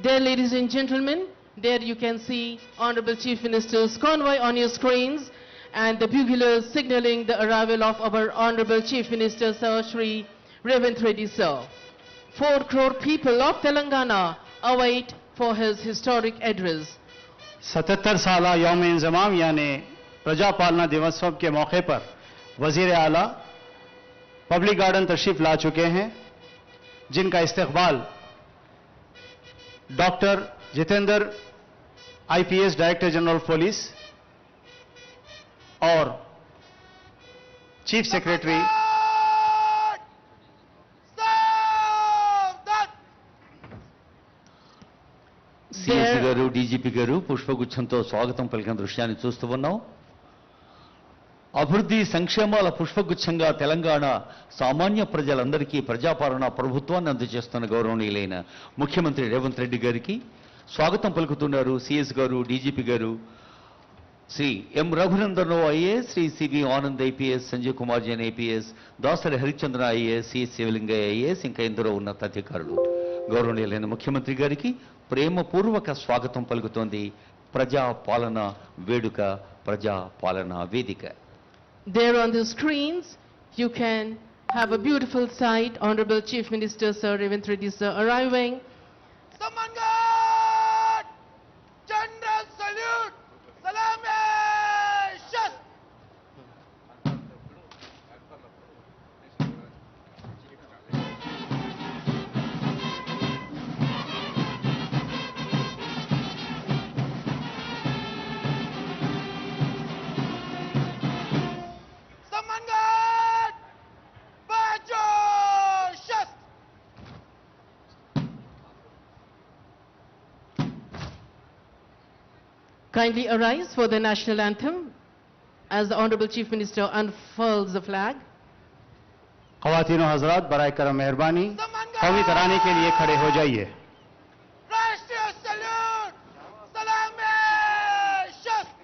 Dear ladies and gentlemen, there you can see Honorable Chief Minister's convoy on your screens and the buglers signaling the arrival of our Honorable Chief Minister Sir Shri Revanth Reddy sir. 4 crore people of Telangana await for his historic address. 77 साला यौम इंज़माम यानी प्रजा पालना दिवसों के मौके पर वजीर आला पब्लिक गार्डन तशरीफ ला चुके हैं, जिनका इस्तकबाल doctor Jitendra IPS director general police और चीफ सेक्रेटरी సిఎస్ గారు డీజీపీ గారు పుష్పగుచ్చంతో స్వాగతం పలికిన దృశ్యాన్ని చూస్తూ ఉన్నాం. అభివృద్ధి సంక్షేమాల పుష్పగుచ్చంగా తెలంగాణ సామాన్య ప్రజలందరికీ ప్రజాపాలన ప్రభుత్వాన్ని అందజేస్తున్న గౌరవనీయులైన ముఖ్యమంత్రి రేవంత్ రెడ్డి గారికి స్వాగతం పలుకుతున్నారు సిఎస్ గారు, డీజీపీ గారు, Shri M Raghunandan IAS, Shri CV Anand IPS, Sanjay Kumar Jain IPS, Dasari Harichandra IAS, C Shivalingaiah IAS, ఇంకా ఎందరో ఉన్నతాధికారులు. గౌరవనీయులైన ముఖ్యమంత్రి గారికి ప్రేమపూర్వక స్వాగతం పలుకుతోంది ప్రజా పాలన వేడుక, ప్రజా పాలన వేదిక. There on the screens you can have a beautiful sight. Honorable Chief Minister Sir Revanth Reddy sir arriving. Samangat! General salute! Salame! Shast! Samangat! Bajo! Shast! Kindly arise for the national anthem as the Honorable Chief Minister unfurls the flag. ख़वातीन और हजरात, बराए करम मेहरबानी कौमी तराने के लिए खड़े हो जाइए. राष्ट्रीय salute! Salameh! शस्त!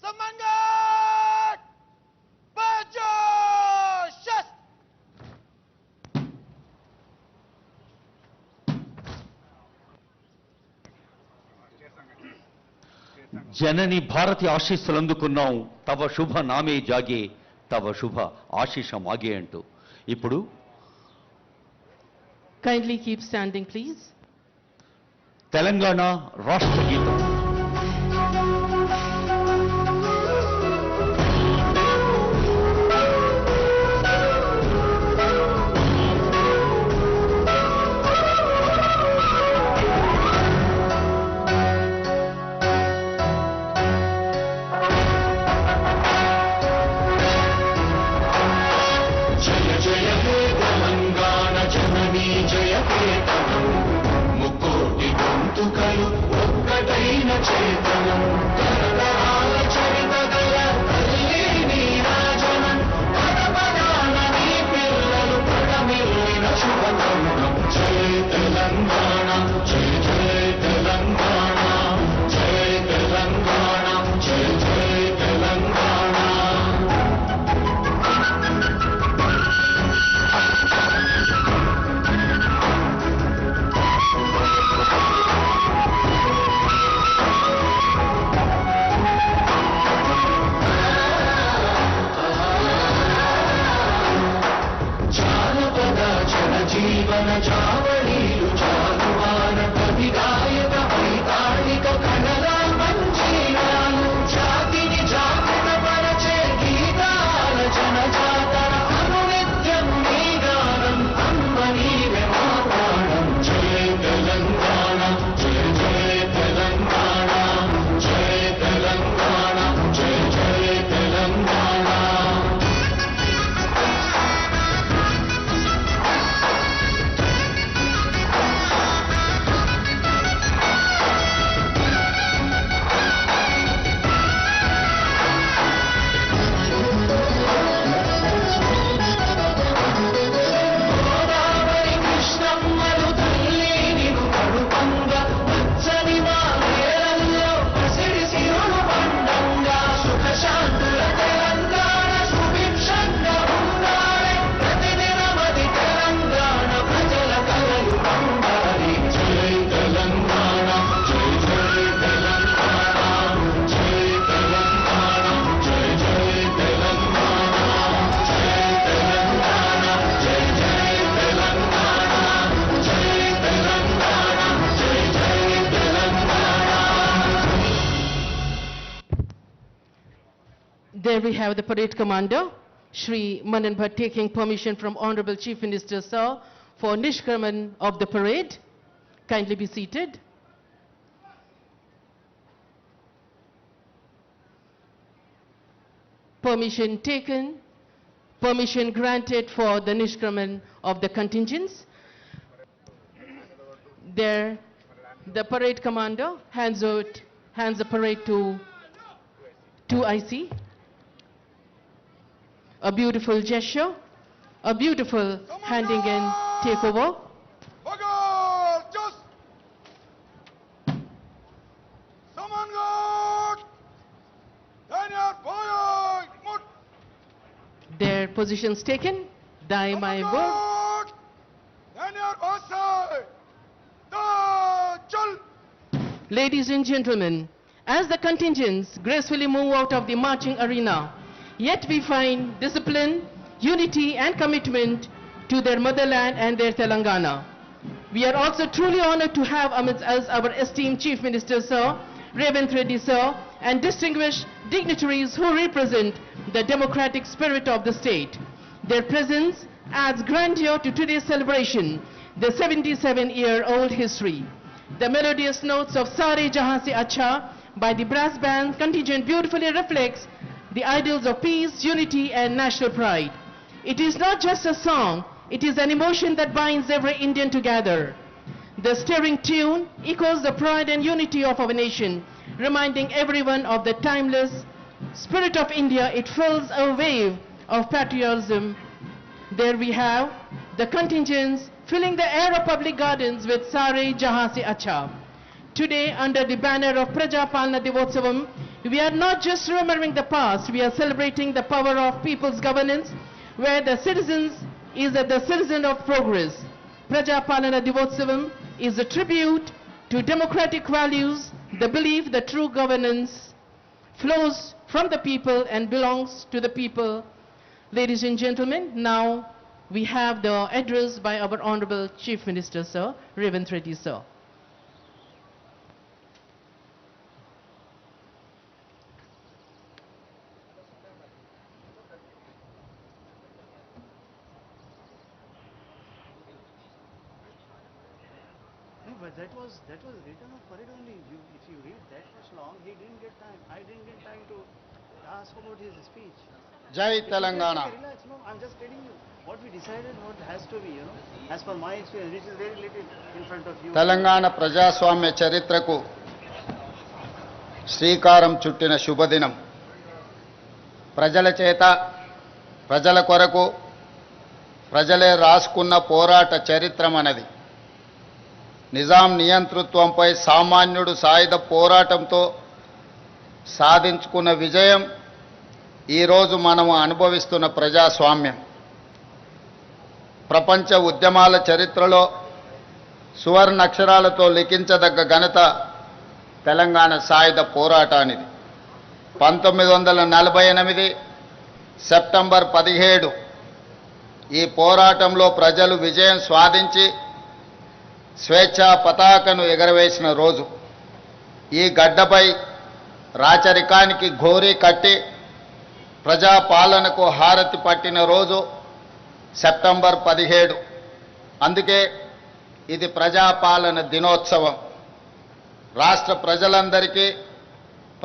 Samangat! Bajo! Shast! జనని భారతి ఆశీస్సులందుకున్నాం, తవ శుభ నామే జాగే, తవ శుభ ఆశీష మాగే అంటూ. ఇప్పుడు Kindly keep standing please. Telangana రాష్ట్ర గీతం. ముక్కోటి గొంతుకలు ఒక్కటై There we have the parade commander, Shri Manan Bhatt, taking permission from Honorable Chief Minister, sir, for Nishkraman of the parade. Kindly be seated. Permission taken, permission granted for the Nishkraman of the contingents. There, the parade commander hands the parade to 2IC. A beautiful gesture, a beautiful handing in takeover. Bagar, just. Samangat. Daniel Boyoy, Mut. Their positions taken. Daimai Bur. Samangat. Daniel Basai. Da Chal. Ladies and gentlemen, as the contingents gracefully move out of the marching arena, yet we find discipline, unity and commitment to their motherland and their Telangana. We are also truly honored to have amidst us our esteemed Chief Minister, Sir, Revanth Reddy, Sir, and distinguished dignitaries who represent the democratic spirit of the state. Their presence adds grandeur to today's celebration, the 77-year-old history. The melodious notes of Sare Jahan Se Acha by the brass band contingent beautifully reflects the ideals of peace, unity and national pride. It is not just a song, it is an emotion that binds every Indian together. The stirring tune echoes the pride and unity of our nation, reminding everyone of the timeless spirit of India. It fills a wave of patriotism. There we have the contingents filling the air of public gardens with Sare Jahan Se Acha. Today, under the banner of Praja Palna Divotsavam, we are not just remembering the past, we are celebrating the power of people's governance, where the citizens is the citizen of progress. Praja Palana Divotsavam is a tribute to democratic values, the belief that true governance flows from the people and belongs to the people. Ladies and gentlemen, now we have the address by our Honorable Chief Minister, Sir, Revanth Reddy, Sir. No, but that was written of parade only. If you read that much long, he didn't get time. I didn't get time to ask about his speech. Jai Telangana. Okay, relax. No, I'm just telling you what we decided, what has to be, as per my experience, which is very little in front of you. Telangana ప్రజాస్వామ్య చరిత్రకు శ్రీకారం చుట్టిన శుభదినం. ప్రజల చేత, ప్రజల కొరకు, ప్రజలే రాసుకున్న పోరాట చరిత్ర మనది. నిజాం నియంతృత్వంపై సామాన్యుడు సాయుధ పోరాటంతో సాధించుకున్న విజయం ఈరోజు మనము అనుభవిస్తున్న ప్రజాస్వామ్యం. ప్రపంచ ఉద్యమాల చరిత్రలో సువర్ణ అక్షరాలతో లిఖించదగ్గ ఘనత తెలంగాణ సాయుధ పోరాటానిది. 1948 సెప్టెంబర్ 17 ఈ పోరాటంలో ప్రజలు విజయం సాధించి స్వేచ్ఛా పతాకను ఎగరవేసిన రోజు. ఈ గడ్డపై రాచరికానికి ఘోరీ కట్టి ప్రజాపాలనకు హారతి పట్టిన రోజు సెప్టెంబర్ 17. అందుకే ఇది ప్రజాపాలన దినోత్సవం. రాష్ట్ర ప్రజలందరికీ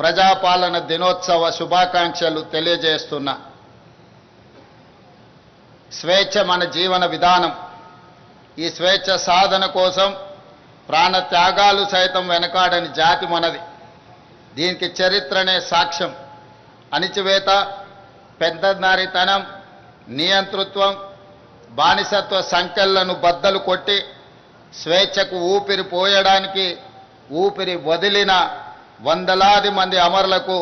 ప్రజాపాలన దినోత్సవ శుభాకాంక్షలు తెలియజేస్తున్నా. స్వేచ్ఛ మన జీవన విధానం. ఈ స్వేచ్ఛ సాధన కోసం ప్రాణత్యాగాలు సైతం వెనకాడని జాతి మనది. దీనికి చరిత్రనే సాక్ష్యం. అణిచివేత, పెద్దనారితనం, నియంతృత్వం, బానిసత్వ సంఖ్యలను బద్దలు కొట్టి స్వేచ్ఛకు ఊపిరి పోయడానికి ఊపిరి వదిలిన వందలాది మంది అమరులకు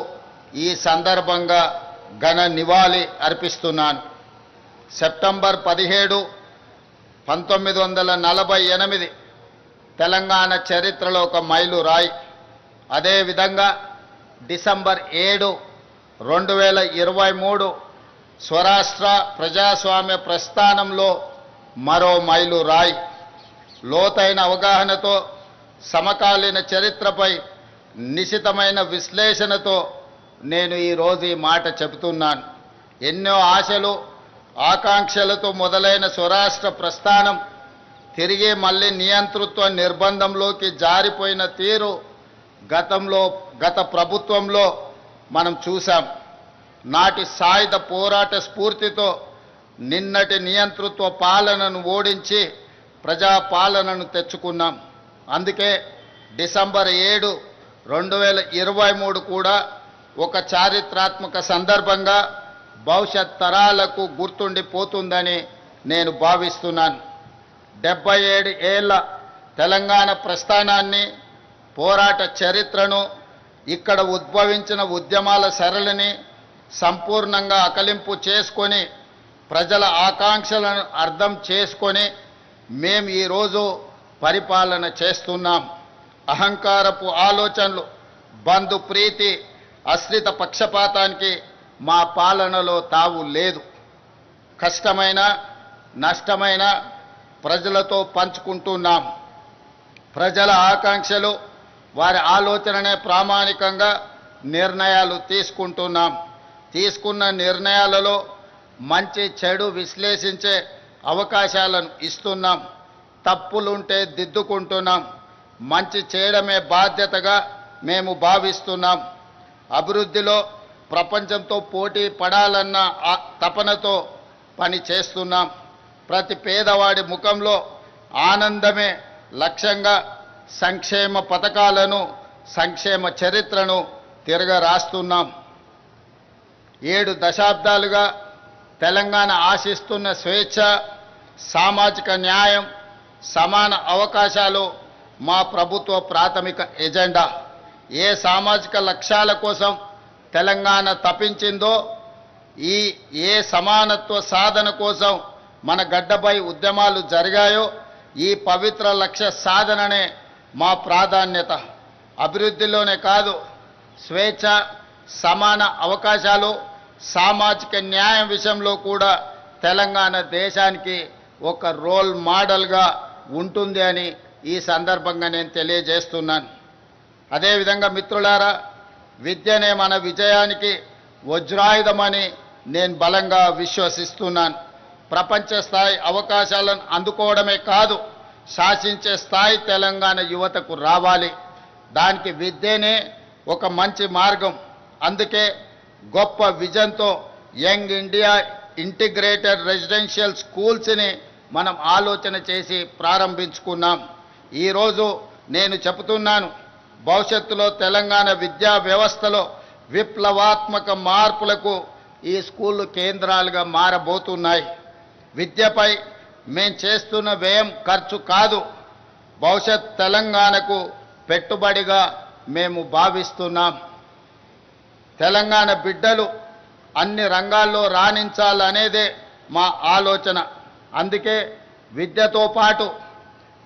ఈ సందర్భంగా ఘన నివాళి అర్పిస్తున్నాను. సెప్టెంబర్ 17, 1948 తెలంగాణ చరిత్రలో ఒక మైలురాయి. అదేవిధంగా డిసెంబర్ 7, 2023 స్వరాష్ట్ర ప్రజాస్వామ్య ప్రస్థానంలో మరో మైలురాయి. లోతైన అవగాహనతో, సమకాలీన చరిత్రపై నిశితమైన విశ్లేషణతో నేను ఈరోజు ఈ మాట చెబుతున్నాను. ఎన్నో ఆశలు ఆకాంక్షలతో మొదలైన స్వరాష్ట్ర ప్రస్థానం తిరిగి మళ్ళీ నియంతృత్వ నిర్బంధంలోకి జారిపోయిన తీరు గత ప్రభుత్వంలో మనం చూసాం. నాటి సాయుధ పోరాట స్ఫూర్తితో నిన్నటి నియంతృత్వ పాలనను ఓడించి ప్రజాపాలనను తెచ్చుకున్నాం. అందుకే డిసెంబర్ 7, 2023 కూడా ఒక చారిత్రాత్మక సందర్భంగా భవిష్యత్ తరాలకు గుర్తుండిపోతుందని నేను భావిస్తున్నాను. 77 ఏళ్ల తెలంగాణ ప్రస్థానాన్ని, పోరాట చరిత్రను, ఇక్కడ ఉద్భవించిన ఉద్యమాల సరళిని సంపూర్ణంగా అకలింపు చేసుకొని ప్రజల ఆకాంక్షలను అర్థం చేసుకొని మేము ఈరోజు పరిపాలన చేస్తున్నాం. అహంకారపు ఆలోచనలు, బంధు ప్రీతి, అశ్రిత పక్షపాతానికి మా పాలనలో తావు లేదు. కష్టమైన నష్టమైన ప్రజలతో పంచుకుంటున్నాం. ప్రజల ఆకాంక్షలు, వారి ఆలోచననే ప్రామాణికంగా నిర్ణయాలు తీసుకుంటున్నాం. తీసుకున్న నిర్ణయాలలో మంచి చెడు విశ్లేషించే అవకాశాలను ఇస్తున్నాం. తప్పులుంటే దిద్దుకుంటున్నాం. మంచి చేయడమే బాధ్యతగా మేము భావిస్తున్నాం. అభివృద్ధిలో ప్రపంచంతో పోటీ పడాలన్న తపనతో పని చేస్తున్నాం. ప్రతి పేదవాడి ముఖంలో ఆనందమే లక్ష్యంగా సంక్షేమ పథకాలను, సంక్షేమ చరిత్రను తిరగరాస్తున్నాం. 7 దశాబ్దాలుగా తెలంగాణ ఆశిస్తున్న స్వేచ్ఛ, సామాజిక న్యాయం, సమాన అవకాశాలు మా ప్రభుత్వ ప్రాథమిక ఎజెండా. ఏ సామాజిక లక్ష్యాల కోసం తెలంగాణ తపించిందో, ఏ సమానత్వ సాధన కోసం మన గడ్డపై ఉద్యమాలు జరిగాయో, ఈ పవిత్ర లక్ష్య సాధననే మా ప్రాధాన్యత. అభివృద్ధిలోనే కాదు, స్వేచ్ఛ, సమాన అవకాశాలు, సామాజిక న్యాయం విషయంలో కూడా తెలంగాణ దేశానికి ఒక రోల్ మోడల్గా ఉంటుంది అని ఈ సందర్భంగా నేను తెలియజేస్తున్నాను. అదేవిధంగా మిత్రులారా, విద్యనే మన విజయానికి వజ్రాయుధమని నేను బలంగా విశ్వసిస్తున్నాను. ప్రపంచ స్థాయి అవకాశాలను అందుకోవడమే కాదు, శాసించే స్థాయి తెలంగాణ యువతకు రావాలి. దానికి విద్యనే ఒక మంచి మార్గం. అందుకే గొప్ప విజన్తో యంగ్ ఇండియా ఇంటిగ్రేటెడ్ రెసిడెన్షియల్ స్కూల్స్ని మనం ఆలోచన చేసి ప్రారంభించుకున్నాం. ఈరోజు నేను చెబుతున్నాను, భవిష్యత్తులో తెలంగాణ విద్యా వ్యవస్థలో విప్లవాత్మక మార్పులకు ఈ స్కూళ్ళు కేంద్రాలుగా మారబోతున్నాయి. విద్యపై మేము చేస్తున్న వ్యయం ఖర్చు కాదు, భవిష్యత్ తెలంగాణకు పెట్టుబడిగా మేము భావిస్తున్నాం. తెలంగాణ బిడ్డలు అన్ని రంగాల్లో రాణించాలనేదే మా ఆలోచన. అందుకే విద్యతో పాటు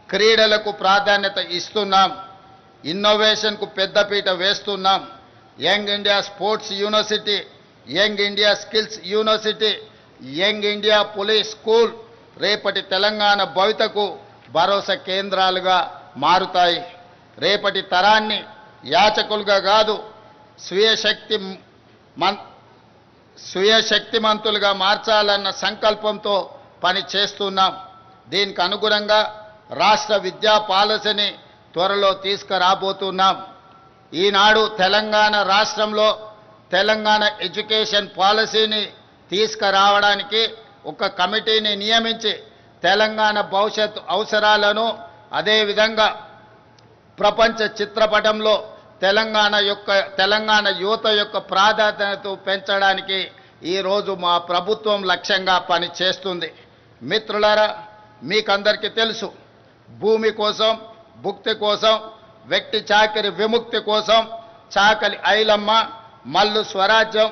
క్రీడలకు ప్రాధాన్యత ఇస్తున్నాం. ఇన్నోవేషన్కు పెద్దపీట వేస్తున్నాం. Young India sports university, young India skills university, young India police school రేపటి తెలంగాణ భవితకు భరోసా కేంద్రాలుగా మారుతాయి. రేపటి తరాన్ని యాచకులుగా కాదు, స్వీయ శక్తిమంతులుగా మార్చాలన్న సంకల్పంతో పని చేస్తున్నాం. దీనికి అనుగుణంగా రాష్ట్ర విద్యా పాలసీని త్వరలో తీసుకురాబోతున్నాం. ఈనాడు తెలంగాణ రాష్ట్రంలో తెలంగాణ ఎడ్యుకేషన్ పాలసీని తీసుకురావడానికి ఒక కమిటీని నియమించి తెలంగాణ భవిష్యత్ అవసరాలను, అదేవిధంగా ప్రపంచ చిత్రపటంలో తెలంగాణ యువత యొక్క ప్రాధాన్యతను పెంచడానికి ఈరోజు మా ప్రభుత్వం లక్ష్యంగా పని చేస్తుంది. మిత్రులారా, మీకందరికీ తెలుసు, భూమి కోసం, భుక్తి కోసం, వ్యక్తి చాకరి విముక్తి కోసం చాకలి ఐలమ్మ, మల్లు స్వరాజ్యం,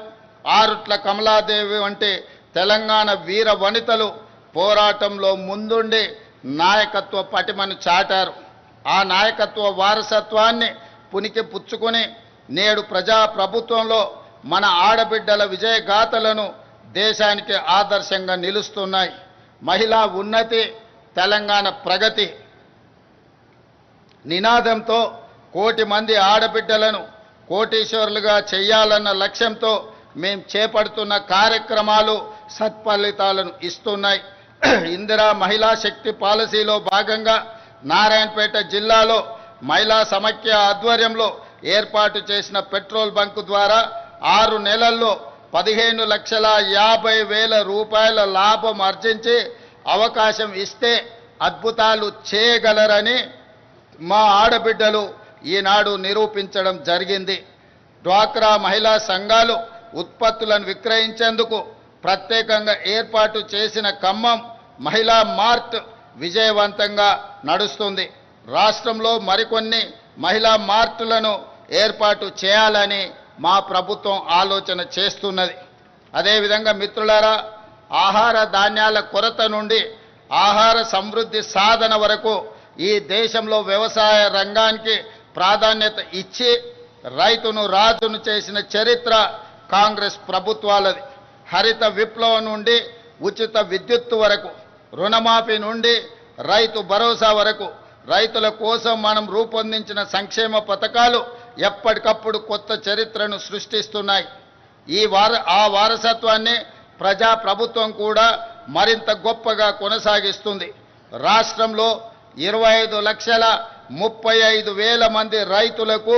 ఆరుట్ల కమలాదేవి వంటి తెలంగాణ వీర వనితలు పోరాటంలో ముందుండి నాయకత్వ పటిమను చాటారు. ఆ నాయకత్వ వారసత్వాన్ని పునికి పుచ్చుకొని నేడు ప్రజా ప్రభుత్వంలో మన ఆడబిడ్డల విజయగాథలను దేశానికి ఆదర్శంగా నిలుస్తున్నాయి. మహిళా ఉన్నతి, తెలంగాణ ప్రగతి నినాదంతో కోటి మంది ఆడబిడ్డలను కోటీశ్వరులుగా చేయాలన్న లక్ష్యంతో మేము చేపడుతున్న కార్యక్రమాలు సత్ఫలితాలను ఇస్తున్నాయి. ఇందిరా మహిళా శక్తి పాలసీలో భాగంగా నారాయణపేట జిల్లాలో మహిళా సమైక్య ఆధ్వర్యంలో ఏర్పాటు చేసిన పెట్రోల్ బంకు ద్వారా 6 నెలల్లో 15,50,000 రూపాయల లాభం ఆర్జించి అవకాశం ఇస్తే అద్భుతాలు చేయగలరని మా ఆడబిడ్డలు ఈనాడు నిరూపించడం జరిగింది. డ్వాక్రా మహిళా సంఘాలు ఉత్పత్తులను విక్రయించేందుకు ప్రత్యేకంగా ఏర్పాటు చేసిన ఖమ్మం మహిళా మార్ట్ విజయవంతంగా నడుస్తుంది. రాష్ట్రంలో మరికొన్ని మహిళా మార్టులను ఏర్పాటు చేయాలని మా ప్రభుత్వం ఆలోచన చేస్తున్నది. అదేవిధంగా మిత్రులారా, ఆహార ధాన్యాల కొరత నుండి ఆహార సమృద్ధి సాధన వరకు ఈ దేశంలో వ్యవసాయ రంగానికి ప్రాధాన్యత ఇచ్చి రైతును రాజును చేసిన చరిత్ర కాంగ్రెస్ ప్రభుత్వాలది. హరిత విప్లవం నుండి ఉచిత విద్యుత్తు వరకు, రుణమాఫీ నుండి రైతు భరోసా వరకు రైతుల కోసం మనం రూపొందించిన సంక్షేమ పథకాలు ఎప్పటికప్పుడు కొత్త చరిత్రను సృష్టిస్తున్నాయి. ఆ వారసత్వాన్ని ప్రజా ప్రభుత్వం కూడా మరింత గొప్పగా కొనసాగిస్తుంది. రాష్ట్రంలో 25,35,000 మంది రైతులకు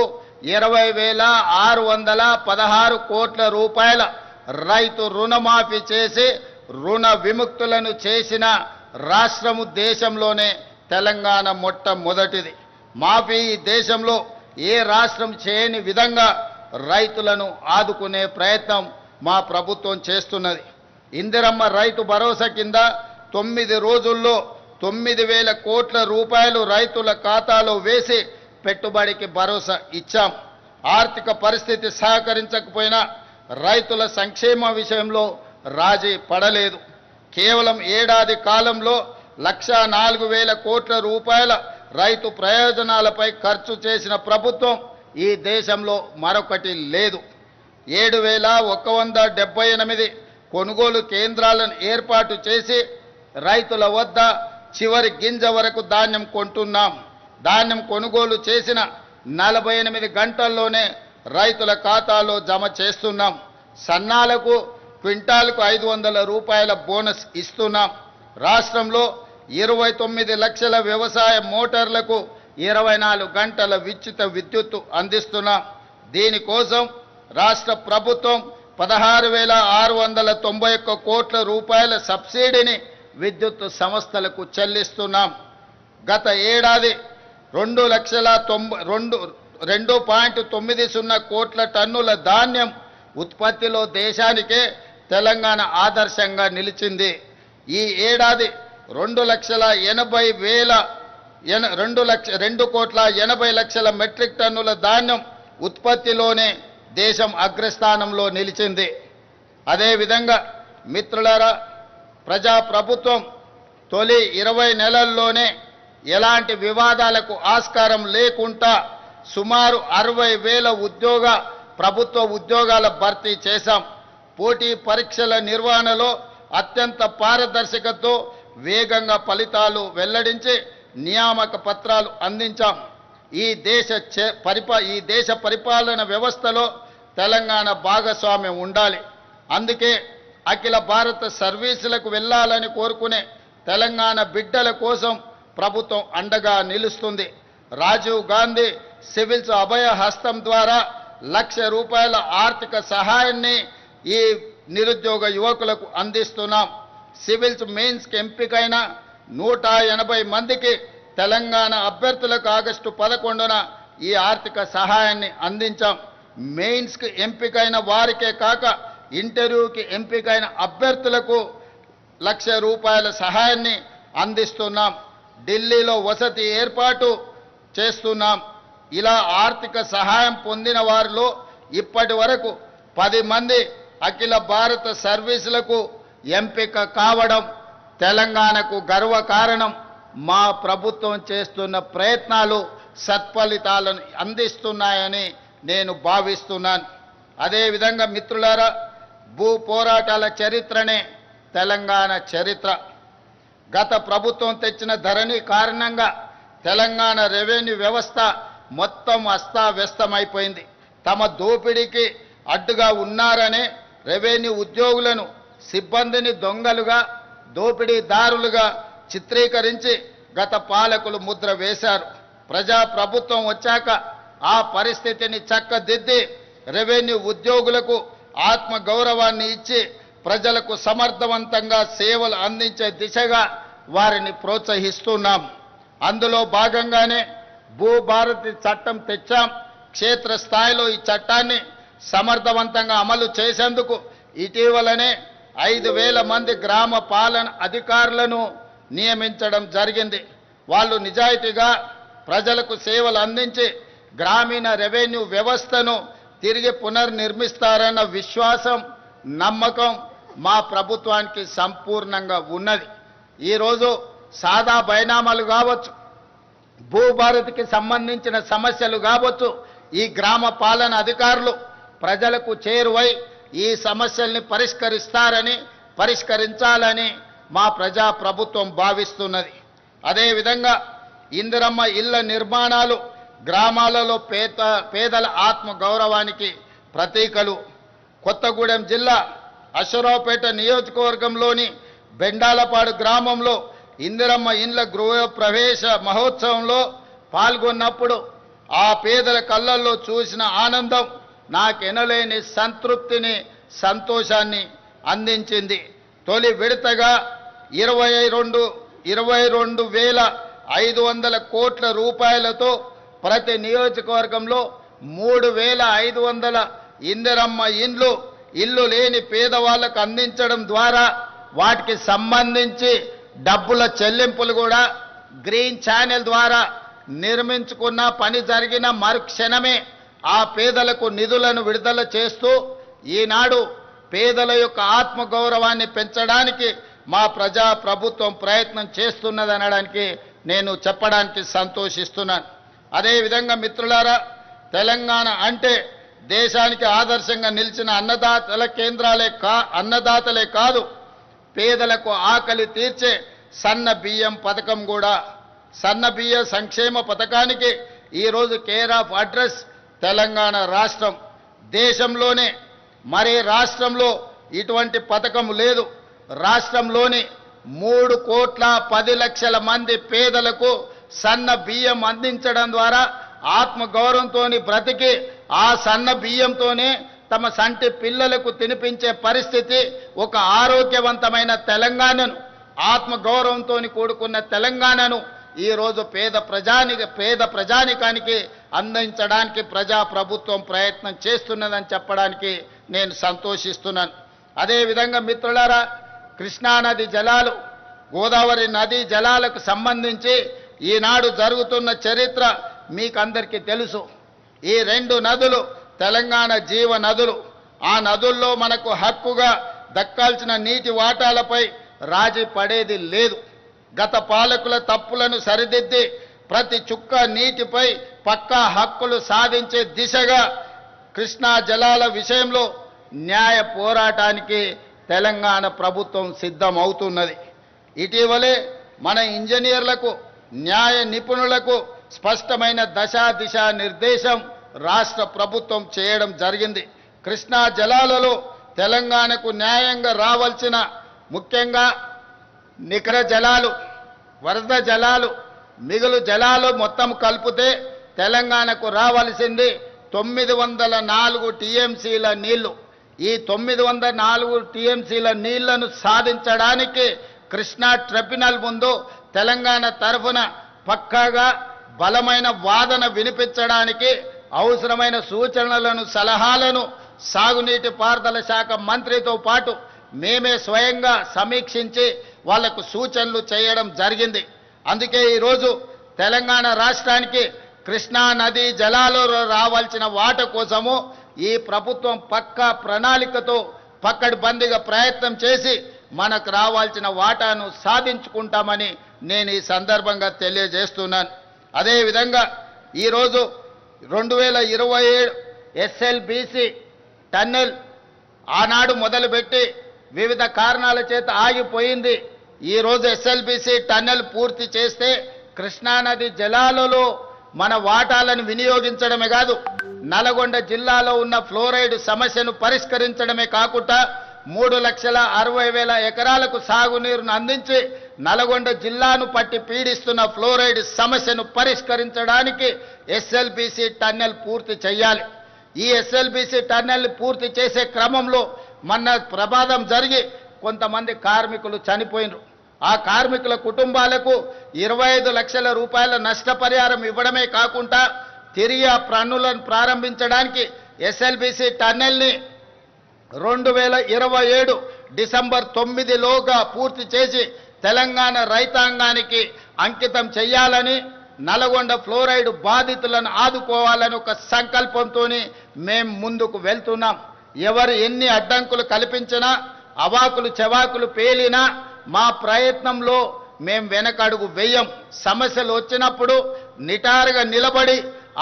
20,616 కోట్ల రూపాయల రైతు రుణమాఫీ చేసి రుణ విముక్తులను చేసిన రాష్ట్రము దేశంలోనే తెలంగాణ మొట్టమొదటిది. మాఫీ ఈ దేశంలో ఏ రాష్ట్రం చేయని విధంగా రైతులను ఆదుకునే ప్రయత్నం మా ప్రభుత్వం చేస్తున్నది. ఇందిరమ్మ రైతు భరోసా కింద 9 రోజుల్లో 9,000 కోట్ల రూపాయలు రైతుల ఖాతాలో వేసి పెట్టుబడికి భరోసా ఇచ్చాం. ఆర్థిక పరిస్థితి సహకరించకపోయినా రైతుల సంక్షేమ విషయంలో రాజీ పడలేదు. కేవలం ఏడాది కాలంలో 1,04,000 కోట్ల రూపాయల రైతు ప్రయోజనాలపై ఖర్చు చేసిన ప్రభుత్వం ఈ దేశంలో మరొకటి లేదు. 7,178 కొనుగోలు కేంద్రాలను ఏర్పాటు చేసి రైతుల వద్ద చివరి గింజ వరకు ధాన్యం కొంటున్నాం. ధాన్యం కొనుగోలు చేసిన 48 గంటల్లోనే రైతుల ఖాతాలో జమ చేస్తున్నాం. సన్నాలకు క్వింటాల్కు 500 రూపాయల బోనస్ ఇస్తున్నాం. రాష్ట్రంలో 29 లక్షల వ్యవసాయ మోటార్లకు 24 గంటల ఉచిత విద్యుత్తు అందిస్తున్నాం. దీనికోసం రాష్ట్ర ప్రభుత్వం 16,691 కోట్ల రూపాయల సబ్సిడీని విద్యుత్ సంస్థలకు చెల్లిస్తున్నాం. గత ఏడాది 2,90,2.90 కోట్ల టన్నుల ధాన్యం ఉత్పత్తిలో దేశానికే తెలంగాణ ఆదర్శంగా నిలిచింది. ఈ ఏడాది 2,80,00,000 మెట్రిక్ టన్నుల ధాన్యం ఉత్పత్తిలోనే దేశం అగ్రస్థానంలో నిలిచింది. అదేవిధంగా మిత్రులారా, ప్రజాప్రభుత్వం తొలి 20 నెలల్లోనే ఎలాంటి వివాదాలకు ఆస్కారం లేకుండా సుమారు 60,000 ప్రభుత్వ ఉద్యోగాల భర్తీ చేశాం. పోటీ పరీక్షల నిర్వహణలో అత్యంత పారదర్శకతతో వేగంగా ఫలితాలు వెల్లడించి నియామక పత్రాలు అందించాం. ఈ దేశ పరిపాలన వ్యవస్థలో తెలంగాణ భాగస్వామ్యం ఉండాలి. అందుకే అఖిల భారత సర్వీసులకు వెళ్ళాలని కోరుకునే తెలంగాణ బిడ్డల కోసం ప్రభుత్వం అండగా నిలుస్తుంది. రాజీవ్ గాంధీ సివిల్స్ అభయ హస్తం ద్వారా ₹1,00,000 ఆర్థిక సహాయాన్ని ఈ నిరుద్యోగ యువకులకు అందిస్తున్నాం. సివిల్స్ మెయిన్స్కి ఎంపికైన 180 మందికి తెలంగాణ అభ్యర్థులకు ఆగస్టు 11న ఈ ఆర్థిక సహాయాన్ని అందించాం. మెయిన్స్కి ఎంపికైన వారికే కాక ఇంటర్వ్యూకి ఎంపికైన అభ్యర్థులకు ₹1,00,000 సహాయాన్ని అందిస్తున్నాం. ఢిల్లీలో వసతి ఏర్పాటు చేస్తున్నాం. ఇలా ఆర్థిక సహాయం పొందిన వారిలో ఇప్పటి వరకు 10 మంది అఖిల భారత సర్వీసులకు ఎంపిక కావడం తెలంగాణకు గర్వకారణం. మా ప్రభుత్వం చేస్తున్న ప్రయత్నాలు సత్ఫలితాలను అందిస్తున్నాయని నేను భావిస్తున్నాను. అదేవిధంగా మిత్రులారా, భూ పోరాటాల చరిత్రనే తెలంగాణ చరిత్ర. గత ప్రభుత్వం తెచ్చిన ధరణి కారణంగా తెలంగాణ రెవెన్యూ వ్యవస్థ మొత్తం అస్తావ్యస్తమైపోయింది. తమ దోపిడీకి అడ్డుగా ఉన్నారనే రెవెన్యూ ఉద్యోగులను సిబ్బందిని దొంగలుగా దోపిడీదారులుగా చిత్రీకరించి గత పాలకులు ముద్ర వేశారు. ప్రజాప్రభుత్వం వచ్చాక ఆ పరిస్థితిని చక్కదిద్ది రెవెన్యూ ఉద్యోగులకు ఆత్మ గౌరవాన్ని ఇచ్చి ప్రజలకు సమర్థవంతంగా సేవలు అందించే దిశగా వారిని ప్రోత్సహిస్తున్నాం. అందులో భాగంగానే భూభారతి చట్టం తెచ్చాం. క్షేత్రస్థాయిలో ఈ చట్టాన్ని సమర్థవంతంగా అమలు చేసేందుకు ఇటీవలనే 5,000 మంది గ్రామ పాలన అధికారులను నియమించడం జరిగింది. వాళ్ళు నిజాయితీగా ప్రజలకు సేవలు అందించి గ్రామీణ రెవెన్యూ వ్యవస్థను తిరిగి పునర్నిర్మిస్తారన్న విశ్వాసం, నమ్మకం మా ప్రభుత్వానికి సంపూర్ణంగా ఉన్నది. ఈరోజు సాదా బైనామాలు కావచ్చు, భూభారతికి సంబంధించిన సమస్యలు కావచ్చు, ఈ గ్రామ పాలన అధికారులు ప్రజలకు చేరువై ఈ సమస్యల్ని పరిష్కరించాలని మా ప్రజా ప్రభుత్వం భావిస్తున్నది. అదేవిధంగా ఇందిరమ్మ ఇళ్ల నిర్మాణాలు గ్రామాలలో పేదల ఆత్మ గౌరవానికి ప్రతీకలు. కొత్తగూడెం జిల్లా అశ్వరావుపేట నియోజకవర్గంలోని బెండాలపాడు గ్రామంలో ఇందిరమ్మ ఇండ్ల గృహ ప్రవేశ మహోత్సవంలో పాల్గొన్నప్పుడు ఆ పేదల కళ్ళల్లో చూసిన ఆనందం నాకెనలేని సంతృప్తిని, సంతోషాన్ని అందించింది. తొలి విడతగా 22,500 కోట్ల రూపాయలతో ప్రతి నియోజకవర్గంలో 3,500 ఇందిరమ్మ ఇల్లు లేని పేదవాళ్లకు అందించడం ద్వారా వాటికి సంబంధించి డబ్బుల చెల్లింపులు కూడా గ్రీన్ ఛానల్ ద్వారా నిర్మించుకున్న పని జరిగిన మరుక్షణమే ఆ పేదలకు నిధులను విడుదల చేస్తూ ఈనాడు పేదల యొక్క ఆత్మగౌరవాన్ని పెంచడానికి మా ప్రజా ప్రభుత్వం ప్రయత్నం చేస్తున్నదనడానికి నేను చెప్పడానికి సంతోషిస్తున్నాను. అదేవిధంగా మిత్రులారా, తెలంగాణ అంటే దేశానికి ఆదర్శంగా నిలిచిన అన్నదాతలే కాదు, పేదలకు ఆకలి తీర్చే సన్న బియ్యం పథకం కూడా. సన్న బియ్య సంక్షేమ పథకానికి ఈరోజు కేర్ ఆఫ్ అడ్రస్ తెలంగాణ రాష్ట్రం. దేశంలోనే మరే రాష్ట్రంలో ఇటువంటి పథకం లేదు. రాష్ట్రంలోని 3,10,00,000 మంది పేదలకు సన్న బియ్యం అందించడం ద్వారా ఆత్మగౌరవంతో బ్రతికి ఆ సన్న బియ్యంతోనే తమ సంటి పిల్లలకు తినిపించే పరిస్థితి, ఒక ఆరోగ్యవంతమైన తెలంగాణను, ఆత్మగౌరవంతో కూడుకున్న తెలంగాణను ఈరోజు పేద ప్రజానికానికి అందించడానికి ప్రజా ప్రభుత్వం ప్రయత్నం చేస్తున్నదని చెప్పడానికి నేను సంతోషిస్తున్నాను. అదేవిధంగా మిత్రులారా, కృష్ణానది జలాలు, గోదావరి నదీ జలాలకు సంబంధించి ఈనాడు జరుగుతున్న చరిత్ర మీకందరికీ తెలుసు. ఈ 2 నదులు తెలంగాణ జీవ నదులు. ఆ నదుల్లో మనకు హక్కుగా దక్కాల్సిన నీటి వాటాలపై రాజీ పడేది లేదు. గత పాలకుల తప్పులను సరిదిద్ది ప్రతి చుక్క నీటిపై పక్కా హక్కులు సాధించే దిశగా కృష్ణా జలాల విషయంలో న్యాయ పోరాటానికి తెలంగాణ ప్రభుత్వం సిద్ధమవుతున్నది. ఇటీవలే మన ఇంజనీర్లకు, న్యాయ నిపుణులకు స్పష్టమైన దిశ నిర్దేశం రాష్ట్ర ప్రభుత్వం చేయడం జరిగింది. కృష్ణా జలాలలో తెలంగాణకు న్యాయంగా రావాల్సిన, ముఖ్యంగా నికర జలాలు, వరద జలాలు, మిగులు జలాలు మొత్తం కలిపితే తెలంగాణకు రావాల్సింది 904 టీఎంసీల నీళ్లు. ఈ 904 టీఎంసీల నీళ్లను సాధించడానికి కృష్ణా ట్రిబ్యునల్ ముందు తెలంగాణ తరఫున పక్కాగా బలమైన వాదన వినిపించడానికి అవసరమైన సూచనలను, సలహాలను సాగునీటి పారుదల శాఖ మంత్రితో పాటు మేమే స్వయంగా సమీక్షించి వాళ్లకు సూచనలు చేయడం జరిగింది. అందుకే ఈరోజు తెలంగాణ రాష్ట్రానికి కృష్ణా నదీ జలాలలో రావాల్సిన వాట కోసము ఈ ప్రభుత్వం పక్కా ప్రణాళికతో పక్కడ్బందీగా ప్రయత్నం చేసి మనకు రావాల్సిన వాటాను సాధించుకుంటామని నేను ఈ సందర్భంగా తెలియజేస్తున్నాను. అదేవిధంగా ఈరోజు 2027 ఎస్ఎల్బీసీ టన్నెల్ ఆనాడు మొదలుపెట్టి వివిధ కారణాల చేత ఆగిపోయింది. ఈరోజు ఎస్ఎల్బీసీ టన్నెల్ పూర్తి చేస్తే కృష్ణానది జలాలలో మన వాటాలను వినియోగించడమే కాదు, నల్గొండ జిల్లాలో ఉన్న ఫ్లోరైడ్ సమస్యను పరిష్కరించడమే కాకుండా 3,60,000 ఎకరాలకు సాగునీరును అందించి నల్గొండ జిల్లాను పట్టి పీడిస్తున్న ఫ్లోరైడ్ సమస్యను పరిష్కరించడానికి ఎస్ఎల్బీసీ టన్నెల్ పూర్తి చేయాలి. ఈ ఎస్ఎల్బీసీ టన్నెల్ పూర్తి చేసే క్రమంలో మొన్న ప్రమాదం జరిగి కొంతమంది కార్మికులు చనిపోయినారు. ఆ కార్మికుల కుటుంబాలకు 25 లక్షల రూపాయల నష్టపరిహారం ఇవ్వడమే కాకుండా తిరిగి ఆ పన్నులను ప్రారంభించడానికి ఎస్ఎల్బీసీ టన్నెల్ని 2027 డిసెంబర్ 9లోగా పూర్తి చేసి తెలంగాణ రైతాంగానికి అంకితం చేయాలని, నల్గొండ ఫ్లోరైడ్ బాధితులను ఆదుకోవాలని ఒక సంకల్పంతో మేము ముందుకు వెళ్తున్నాం. ఎవరు ఎన్ని అడ్డంకులు కల్పించినా, అవాకులు చెవాకులు పేలినా మా ప్రయత్నంలో మేము వెనకడుగు వేయం. సమస్యలు వచ్చినప్పుడు నిటారుగా నిలబడి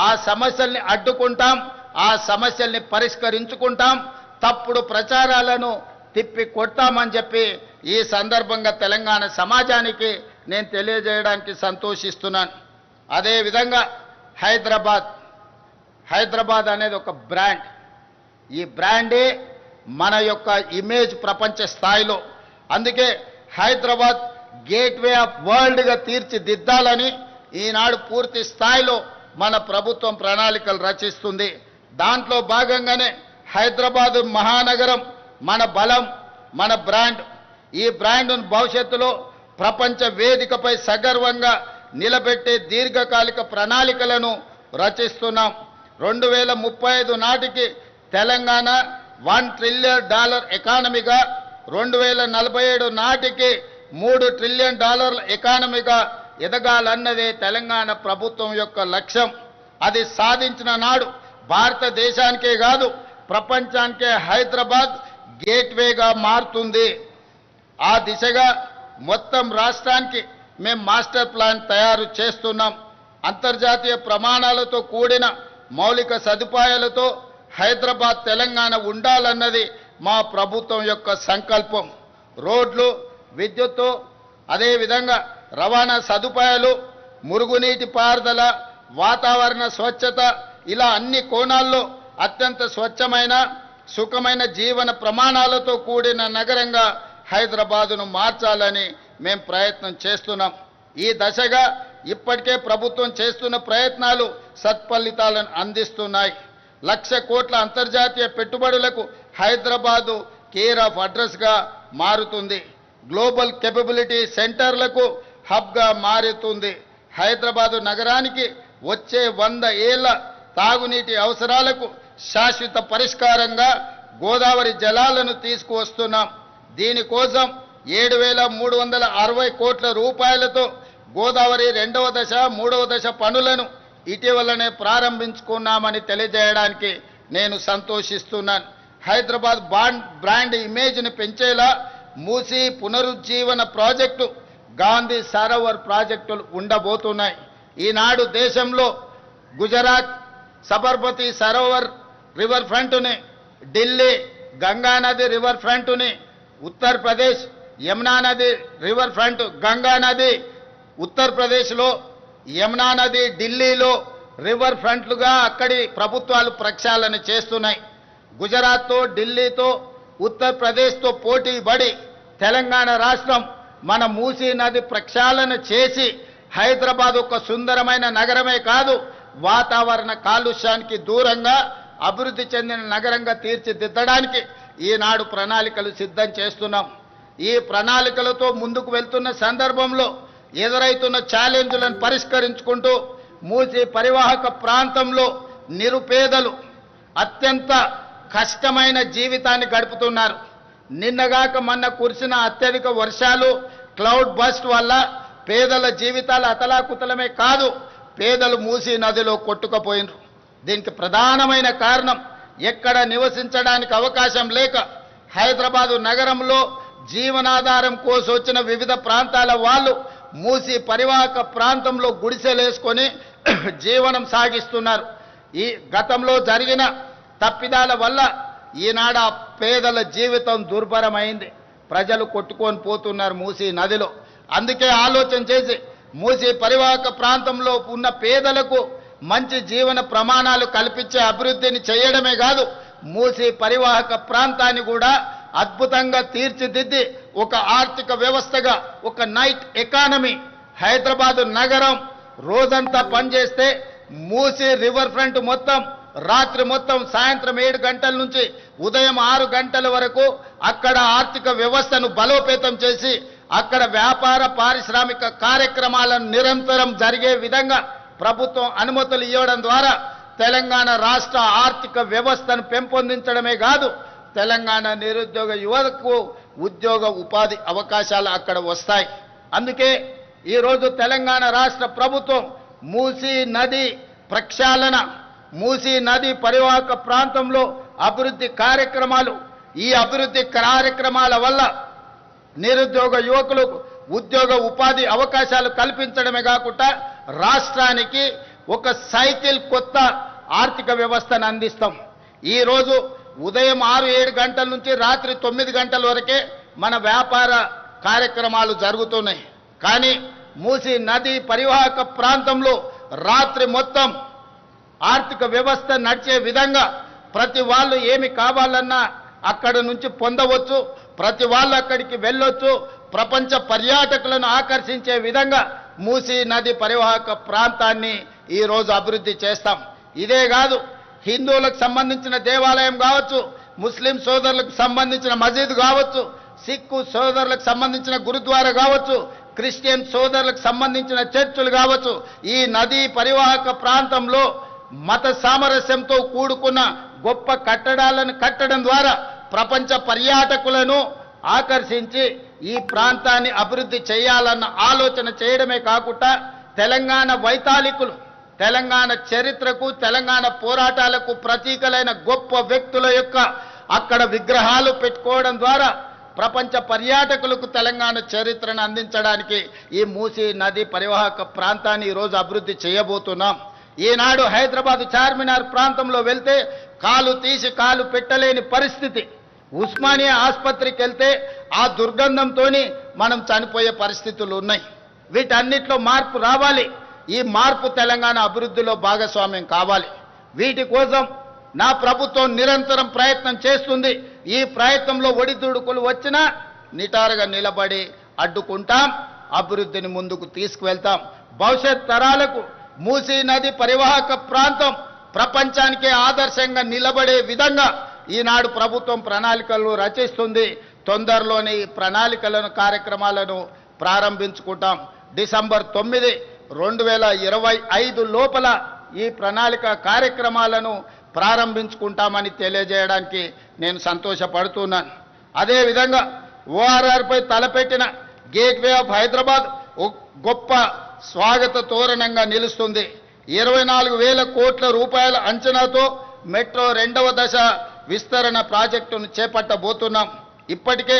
ఆ సమస్యల్ని అడ్డుకుంటాం, ఆ సమస్యల్ని పరిష్కరించుకుంటాం, తప్పుడు ప్రచారాలను తిప్పి కొడతామని చెప్పి ఈ సందర్భంగా తెలంగాణ సమాజానికి నేను తెలియజేయడానికి సంతోషిస్తున్నాను. అదేవిధంగా హైదరాబాద్ అనేది ఒక బ్రాండ్. ఈ బ్రాండే మన యొక్క ఇమేజ్ ప్రపంచ స్థాయిలో. అందుకే హైదరాబాద్ గేట్వే ఆఫ్ వరల్డ్గా తీర్చిదిద్దాలని ఈనాడు పూర్తి స్థాయిలో మన ప్రభుత్వం ప్రణాళికలు రచిస్తుంది. దాంట్లో భాగంగానే హైదరాబాదు మహానగరం మన బలం, మన బ్రాండ్. ఈ బ్రాండ్ను భవిష్యత్తులో ప్రపంచ వేదికపై సగర్వంగా నిలబెట్టే దీర్ఘకాలిక ప్రణాళికలను రచిస్తున్నాం. 2035 నాటికి తెలంగాణ $1 ట్రిలియన్ ఎకానమీగా, 2047 నాటికి $3 ట్రిలియన్ ఎకానమీగా ఎదగాలన్నదే తెలంగాణ ప్రభుత్వం యొక్క లక్ష్యం. అది సాధించిన నాడు భారతదేశానికే కాదు ప్రపంచానికే హైదరాబాద్ గేట్వేగా మారుతుంది. ఆ దిశగా మొత్తం రాష్ట్రానికి మేము మాస్టర్ ప్లాన్ తయారు చేస్తున్నాం. అంతర్జాతీయ ప్రమాణాలతో కూడిన మౌలిక సదుపాయాలతో హైదరాబాద్ తెలంగాణ ఉండాలన్నది మా ప్రభుత్వం యొక్క సంకల్పం. రోడ్లు, విద్యుత్తు, అదేవిధంగా రవాణా సదుపాయాలు, మురుగునీటి పారుదల, వాతావరణ స్వచ్ఛత, ఇలా అన్ని కోణాల్లో అత్యంత స్వచ్ఛమైన సుఖమైన జీవన ప్రమాణాలతో కూడిన నగరంగా హైదరాబాదును మార్చాలని మేము ప్రయత్నం చేస్తున్నాం. ఈ దశగా ఇప్పటికే ప్రభుత్వం చేస్తున్న ప్రయత్నాలు సత్ఫలితాలను అందిస్తున్నాయి. 1,00,000 కోట్ల అంతర్జాతీయ పెట్టుబడులకు హైదరాబాదు కేర్ ఆఫ్ అడ్రస్గా మారుతుంది. గ్లోబల్ కేపబిలిటీ సెంటర్లకు హబ్గా మారుతుంది. హైదరాబాదు నగరానికి వచ్చే 100 ఏళ్ల తాగునీటి అవసరాలకు శాశ్వత పరిష్కారంగా గోదావరి జలాలను తీసుకువస్తున్నాం. దీనికోసం 7,360 కోట్ల రూపాయలతో గోదావరి 2వ దశ 3వ దశ పనులను ఇటీవలనే ప్రారంభించుకున్నామని తెలియజేయడానికి నేను సంతోషిస్తున్నాను. హైదరాబాద్ బ్రాండ్ ఇమేజ్ని పెంచేలా మూసీ పునరుజ్జీవన ప్రాజెక్టు, గాంధీ సరోవర్ ప్రాజెక్టులు ఉండబోతున్నాయి. ఈనాడు దేశంలో గుజరాత్ సబర్మతి సరోవర్ రివర్ ఫ్రంట్ని, ఢిల్లీ గంగానది రివర్ ఫ్రంట్ని, ఉత్తరప్రదేశ్ యమునా నది రివర్ ఫ్రంట్, గంగా నది ఉత్తరప్రదేశ్లో, యమునా నది ఢిల్లీలో రివర్ ఫ్రంట్లుగా అక్కడి ప్రభుత్వాలు ప్రక్షాళన చేస్తున్నాయి. గుజరాత్తో, ఢిల్లీతో, ఉత్తరప్రదేశ్తో పోటీ పడి తెలంగాణ రాష్ట్రం మన మూసీ నది ప్రక్షాళన చేసి హైదరాబాద్ ఒక సుందరమైన నగరమే కాదు, వాతావరణ కాలుష్యానికి దూరంగా అభివృద్ధి చెందిన నగరంగా తీర్చిదిద్దడానికి ఈనాడు ప్రణాళికలు సిద్ధం చేస్తున్నాం. ఈ ప్రణాళికలతో ముందుకు వెళ్తున్న సందర్భంలో ఎదురైతున్న ఛాలెంజ్లను పరిష్కరించుకుంటూ మూసీ పరివాహక ప్రాంతంలో నిరుపేదలు అత్యంత కష్టమైన జీవితాన్ని గడుపుతున్నారు. నిన్నగాక మొన్న కురిసిన అత్యధిక వర్షాలు, క్లౌడ్ బస్ట్ వల్ల పేదల జీవితాలు అతలాకుతలమే కాదు, పేదలు మూసీ నదిలో కొట్టుకుపోయినారు. దీనికి ప్రధానమైన కారణం ఎక్కడ నివసించడానికి అవకాశం లేక హైదరాబాదు నగరంలో జీవనాధారం కోసం వచ్చిన వివిధ ప్రాంతాల వాళ్ళు మూసీ పరివాహక ప్రాంతంలో గుడిసెలేసుకొని జీవనం సాగిస్తున్నారు. ఈ గతంలో జరిగిన తప్పిదాల వల్ల ఈనాడు ఆ పేదల జీవితం దుర్భరమైంది. ప్రజలు కొట్టుకొని పోతున్నారు మూసీ నదిలో. అందుకే ఆలోచన చేసి మూసీ పరివాహక ప్రాంతంలో ఉన్న పేదలకు మంచి జీవన ప్రమాణాలు కల్పించే అభివృద్ధిని చేయడమే కాదు, మూసీ పరివాహక ప్రాంతాన్ని కూడా అద్భుతంగా తీర్చిదిద్ది ఒక ఆర్థిక వ్యవస్థగా, ఒక నైట్ ఎకానమీ, హైదరాబాదు నగరం రోజంతా పనిచేస్తే మూసీ రివర్ ఫ్రంట్ మొత్తం రాత్రి మొత్తం సాయంత్రం 7 గంటల నుంచి ఉదయం 6 గంటల వరకు అక్కడ ఆర్థిక వ్యవస్థను బలోపేతం చేసి అక్కడ వ్యాపార పారిశ్రామిక కార్యక్రమాలను నిరంతరం జరిగే విధంగా ప్రభుత్వం అనుమతులు ఇవ్వడం ద్వారా తెలంగాణ రాష్ట్ర ఆర్థిక వ్యవస్థను పెంపొందించడమే కాదు, తెలంగాణ నిరుద్యోగ యువతకు ఉద్యోగ ఉపాధి అవకాశాలు అక్కడ వస్తాయి. అందుకే ఈరోజు తెలంగాణ రాష్ట్ర ప్రభుత్వం మూసీ నది ప్రక్షాళన, మూసీ నది పరివాహక ప్రాంతంలో అభివృద్ధి కార్యక్రమాలు, ఈ అభివృద్ధి కార్యక్రమాల వల్ల నిరుద్యోగ యువకులకు ఉద్యోగ ఉపాధి అవకాశాలు కల్పించడమే కాకుండా రాష్ట్రానికి ఒక సైకిల్ కొత్త ఆర్థిక వ్యవస్థను అందిస్తాం. ఈరోజు ఉదయం 6-7 గంటల నుంచి రాత్రి 9 గంటల వరకే మన వ్యాపార కార్యక్రమాలు జరుగుతున్నాయి. కానీ మూసీ నది పరివాహక ప్రాంతంలో రాత్రి మొత్తం ఆర్థిక వ్యవస్థ నడిచే విధంగా ప్రతి వాళ్ళు ఏమి కావాలన్నా అక్కడ నుంచి పొందవచ్చు, ప్రతి వాళ్ళు అక్కడికి వెళ్ళొచ్చు, ప్రపంచ పర్యాటకులను ఆకర్షించే విధంగా మూసీ నది పరివాహక ప్రాంతాన్ని ఈరోజు అభివృద్ధి చేస్తాం. ఇదే కాదు, హిందువులకు సంబంధించిన దేవాలయం కావచ్చు, ముస్లిం సోదరులకు సంబంధించిన మసీదు కావచ్చు, సిక్కు సోదరులకు సంబంధించిన గురుద్వారా కావచ్చు, క్రిస్టియన్ సోదరులకు సంబంధించిన చర్చిలు కావచ్చు, ఈ నదీ పరివాహక ప్రాంతంలో మత సామరస్యంతో కూడుకున్న గొప్ప కట్టడాలను కట్టడం ద్వారా ప్రపంచ పర్యాటకులను ఆకర్షించి ఈ ప్రాంతాన్ని అభివృద్ధి చేయాలన్న ఆలోచన చేయడమే కాకుండా తెలంగాణ వైతాళికులు, తెలంగాణ చరిత్రకు, తెలంగాణ పోరాటాలకు ప్రతీకలైన గొప్ప వ్యక్తుల యొక్క అక్కడ విగ్రహాలు పెట్టుకోవడం ద్వారా ప్రపంచ పర్యాటకులకు తెలంగాణ చరిత్రను అందించడానికి ఈ మూసీ నది పరివాహక ప్రాంతాన్ని ఈరోజు అభివృద్ధి చేయబోతున్నాం. ఈనాడు హైదరాబాద్ చార్మినార్ ప్రాంతంలో వెళ్తే కాలు తీసి కాలు పెట్టలేని పరిస్థితి. ఉస్మానియా ఆసుపత్రికి వెళ్తే ఆ దుర్గంధంతో మనం చనిపోయే పరిస్థితులు ఉన్నాయి. వీటన్నిటిలో మార్పు రావాలి. ఈ మార్పు తెలంగాణ అభివృద్ధిలో భాగస్వామ్యం కావాలి. వీటి కోసం నా ప్రభుత్వం నిరంతరం ప్రయత్నం చేస్తుంది. ఈ ప్రయత్నంలో ఒడిదుడుకులు వచ్చినా నిటారుగా నిలబడి అడ్డుకుంటాం, అభివృద్ధిని ముందుకు తీసుకువెళ్తాం. భవిష్యత్ తరాలకు మూసీ నది పరివాహక ప్రాంతం ప్రపంచానికే ఆదర్శంగా నిలబడే విధంగా ఈనాడు ప్రభుత్వం ప్రణాళికలు రచిస్తుంది. తొందరలోనే ఈ ప్రణాళికలను కార్యక్రమాలను ప్రారంభించుకుంటాం. డిసెంబర్ 9, 2025 లోపల ఈ ప్రణాళిక కార్యక్రమాలను ప్రారంభించుకుంటామని తెలియజేయడానికి నేను సంతోషపడుతున్నాను. అదేవిధంగా ఓఆర్ఆర్పై తలపెట్టిన గేట్వే ఆఫ్ హైదరాబాద్ గొప్ప స్వాగత తోరణంగా నిలుస్తుంది. 24,000 కోట్ల రూపాయల అంచనాతో మెట్రో 2వ దశ విస్తరణ ప్రాజెక్టును చేపట్టబోతున్నాం. ఇప్పటికే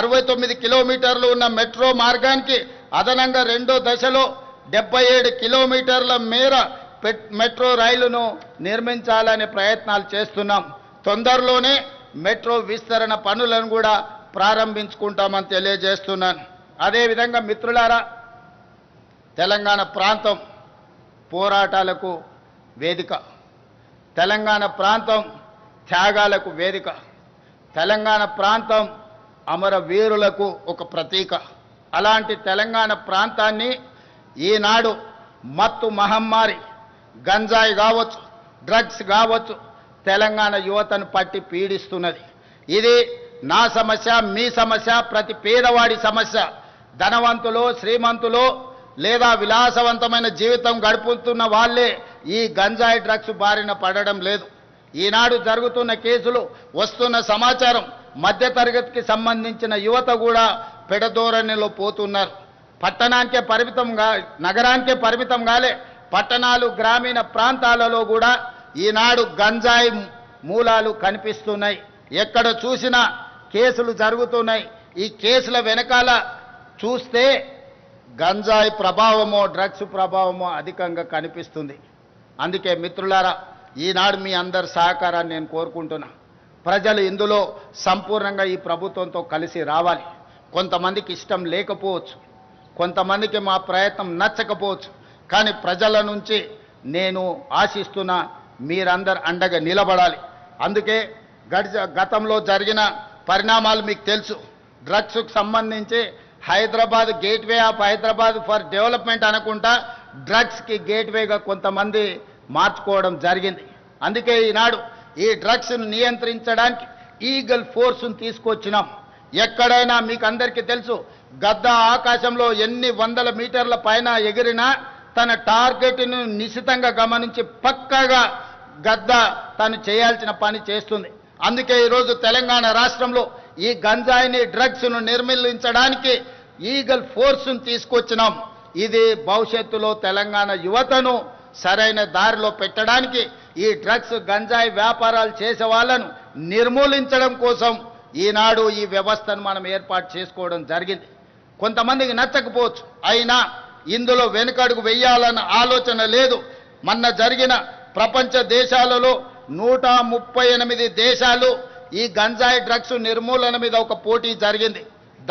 69 కిలోమీటర్లు ఉన్న మెట్రో మార్గానికి అదనంగా 2వ దశలో 77 కిలోమీటర్ల మేర మెట్రో రైలును నిర్మించాలనే ప్రయత్నాలు చేస్తున్నాం. తొందరలోనే మెట్రో విస్తరణ పనులను కూడా ప్రారంభించుకుంటామని తెలియజేస్తున్నాను. అదేవిధంగా మిత్రులారా, తెలంగాణ ప్రాంతం పోరాటాలకు వేదిక, తెలంగాణ ప్రాంతం త్యాగాలకు వేదిక, తెలంగాణ ప్రాంతం అమరవీరులకు ఒక ప్రతీక. అలాంటి తెలంగాణ ప్రాంతాన్ని ఈనాడు మత్తు మహమ్మారి, గంజాయి కావచ్చు, డ్రగ్స్ కావచ్చు, తెలంగాణ యువతను పట్టి పీడిస్తున్నది. ఇది నా సమస్య, మీ సమస్య, ప్రతి పేదవాడి సమస్య. ధనవంతులు, శ్రీమంతులు లేదా విలాసవంతమైన జీవితం గడుపుతున్న వాళ్ళే ఈ గంజాయి డ్రగ్స్ బారిన పడడం లేదు. ఈనాడు జరుగుతున్న కేసులు, వస్తున్న సమాచారం, మధ్యతరగతికి సంబంధించిన యువత కూడా పెడధోరణిలో పోతున్నారు. పట్టణానికే పరిమితంగా, నగరానికే పరిమితం కాలే, పట్టణాలు, గ్రామీణ ప్రాంతాలలో కూడా ఈనాడు గంజాయి మూలాలు కనిపిస్తున్నాయి. ఎక్కడ చూసినా కేసులు జరుగుతున్నాయి. ఈ కేసుల వెనకాల చూస్తే గంజాయి ప్రభావమో, డ్రగ్స్ ప్రభావమో అధికంగా కనిపిస్తుంది. అందుకే మిత్రులారా, ఈనాడు మీ అందరి సహకారాన్ని నేను కోరుకుంటున్నా. ప్రజలు ఇందులో సంపూర్ణంగా ఈ ప్రభుత్వంతో కలిసి రావాలి. కొంతమందికి ఇష్టం లేకపోవచ్చు, కొంతమందికి మా ప్రయత్నం నచ్చకపోవచ్చు, కానీ ప్రజల నుంచి నేను ఆశిస్తున్నా. మీరందరు అండగా నిలబడాలి. అందుకే గతంలో జరిగిన పరిణామాలు మీకు తెలుసు. డ్రగ్స్కు సంబంధించి Hyderabad gateway of Hyderabad for development అనుకుంటా డ్రగ్స్కి గేట్వేగా కొంతమంది మార్చుకోవడం జరిగింది. అందుకే ఈనాడు ఈ డ్రగ్స్ను నియంత్రించడానికి ఈగల్ ఫోర్స్ను తీసుకొచ్చినాం. ఎక్కడైనా మీకు అందరికీ తెలుసు, గద్ద ఆకాశంలో ఎన్ని వందల మీటర్ల పైన ఎగిరినా తన టార్గెట్ను నిశితంగా గమనించి పక్కాగా గద్ద తను చేయాల్సిన పని చేస్తుంది. అందుకే ఈరోజు తెలంగాణ రాష్ట్రంలో ఈ గంజాయిని డ్రగ్స్ను నిర్మూలించడానికి ఈగల్ ఫోర్స్ను తీసుకొచ్చినాం. ఇది భవిష్యత్తులో తెలంగాణ యువతను సరైన దారిలో పెట్టడానికి, ఈ డ్రగ్స్ గంజాయి వ్యాపారాలు చేసే వాళ్ళను నిర్మూలించడం కోసం ఈనాడు ఈ వ్యవస్థను మనం ఏర్పాటు చేసుకోవడం జరిగింది. కొంతమందికి నచ్చకపోవచ్చు, అయినా ఇందులో వెనుకడుగు వెయ్యాలన్న ఆలోచన లేదు. మొన్న జరిగిన ప్రపంచ దేశాలలో 138 దేశాలు ఈ గంజాయి డ్రగ్స్ నిర్మూలన మీద ఒక పోటీ జరిగింది.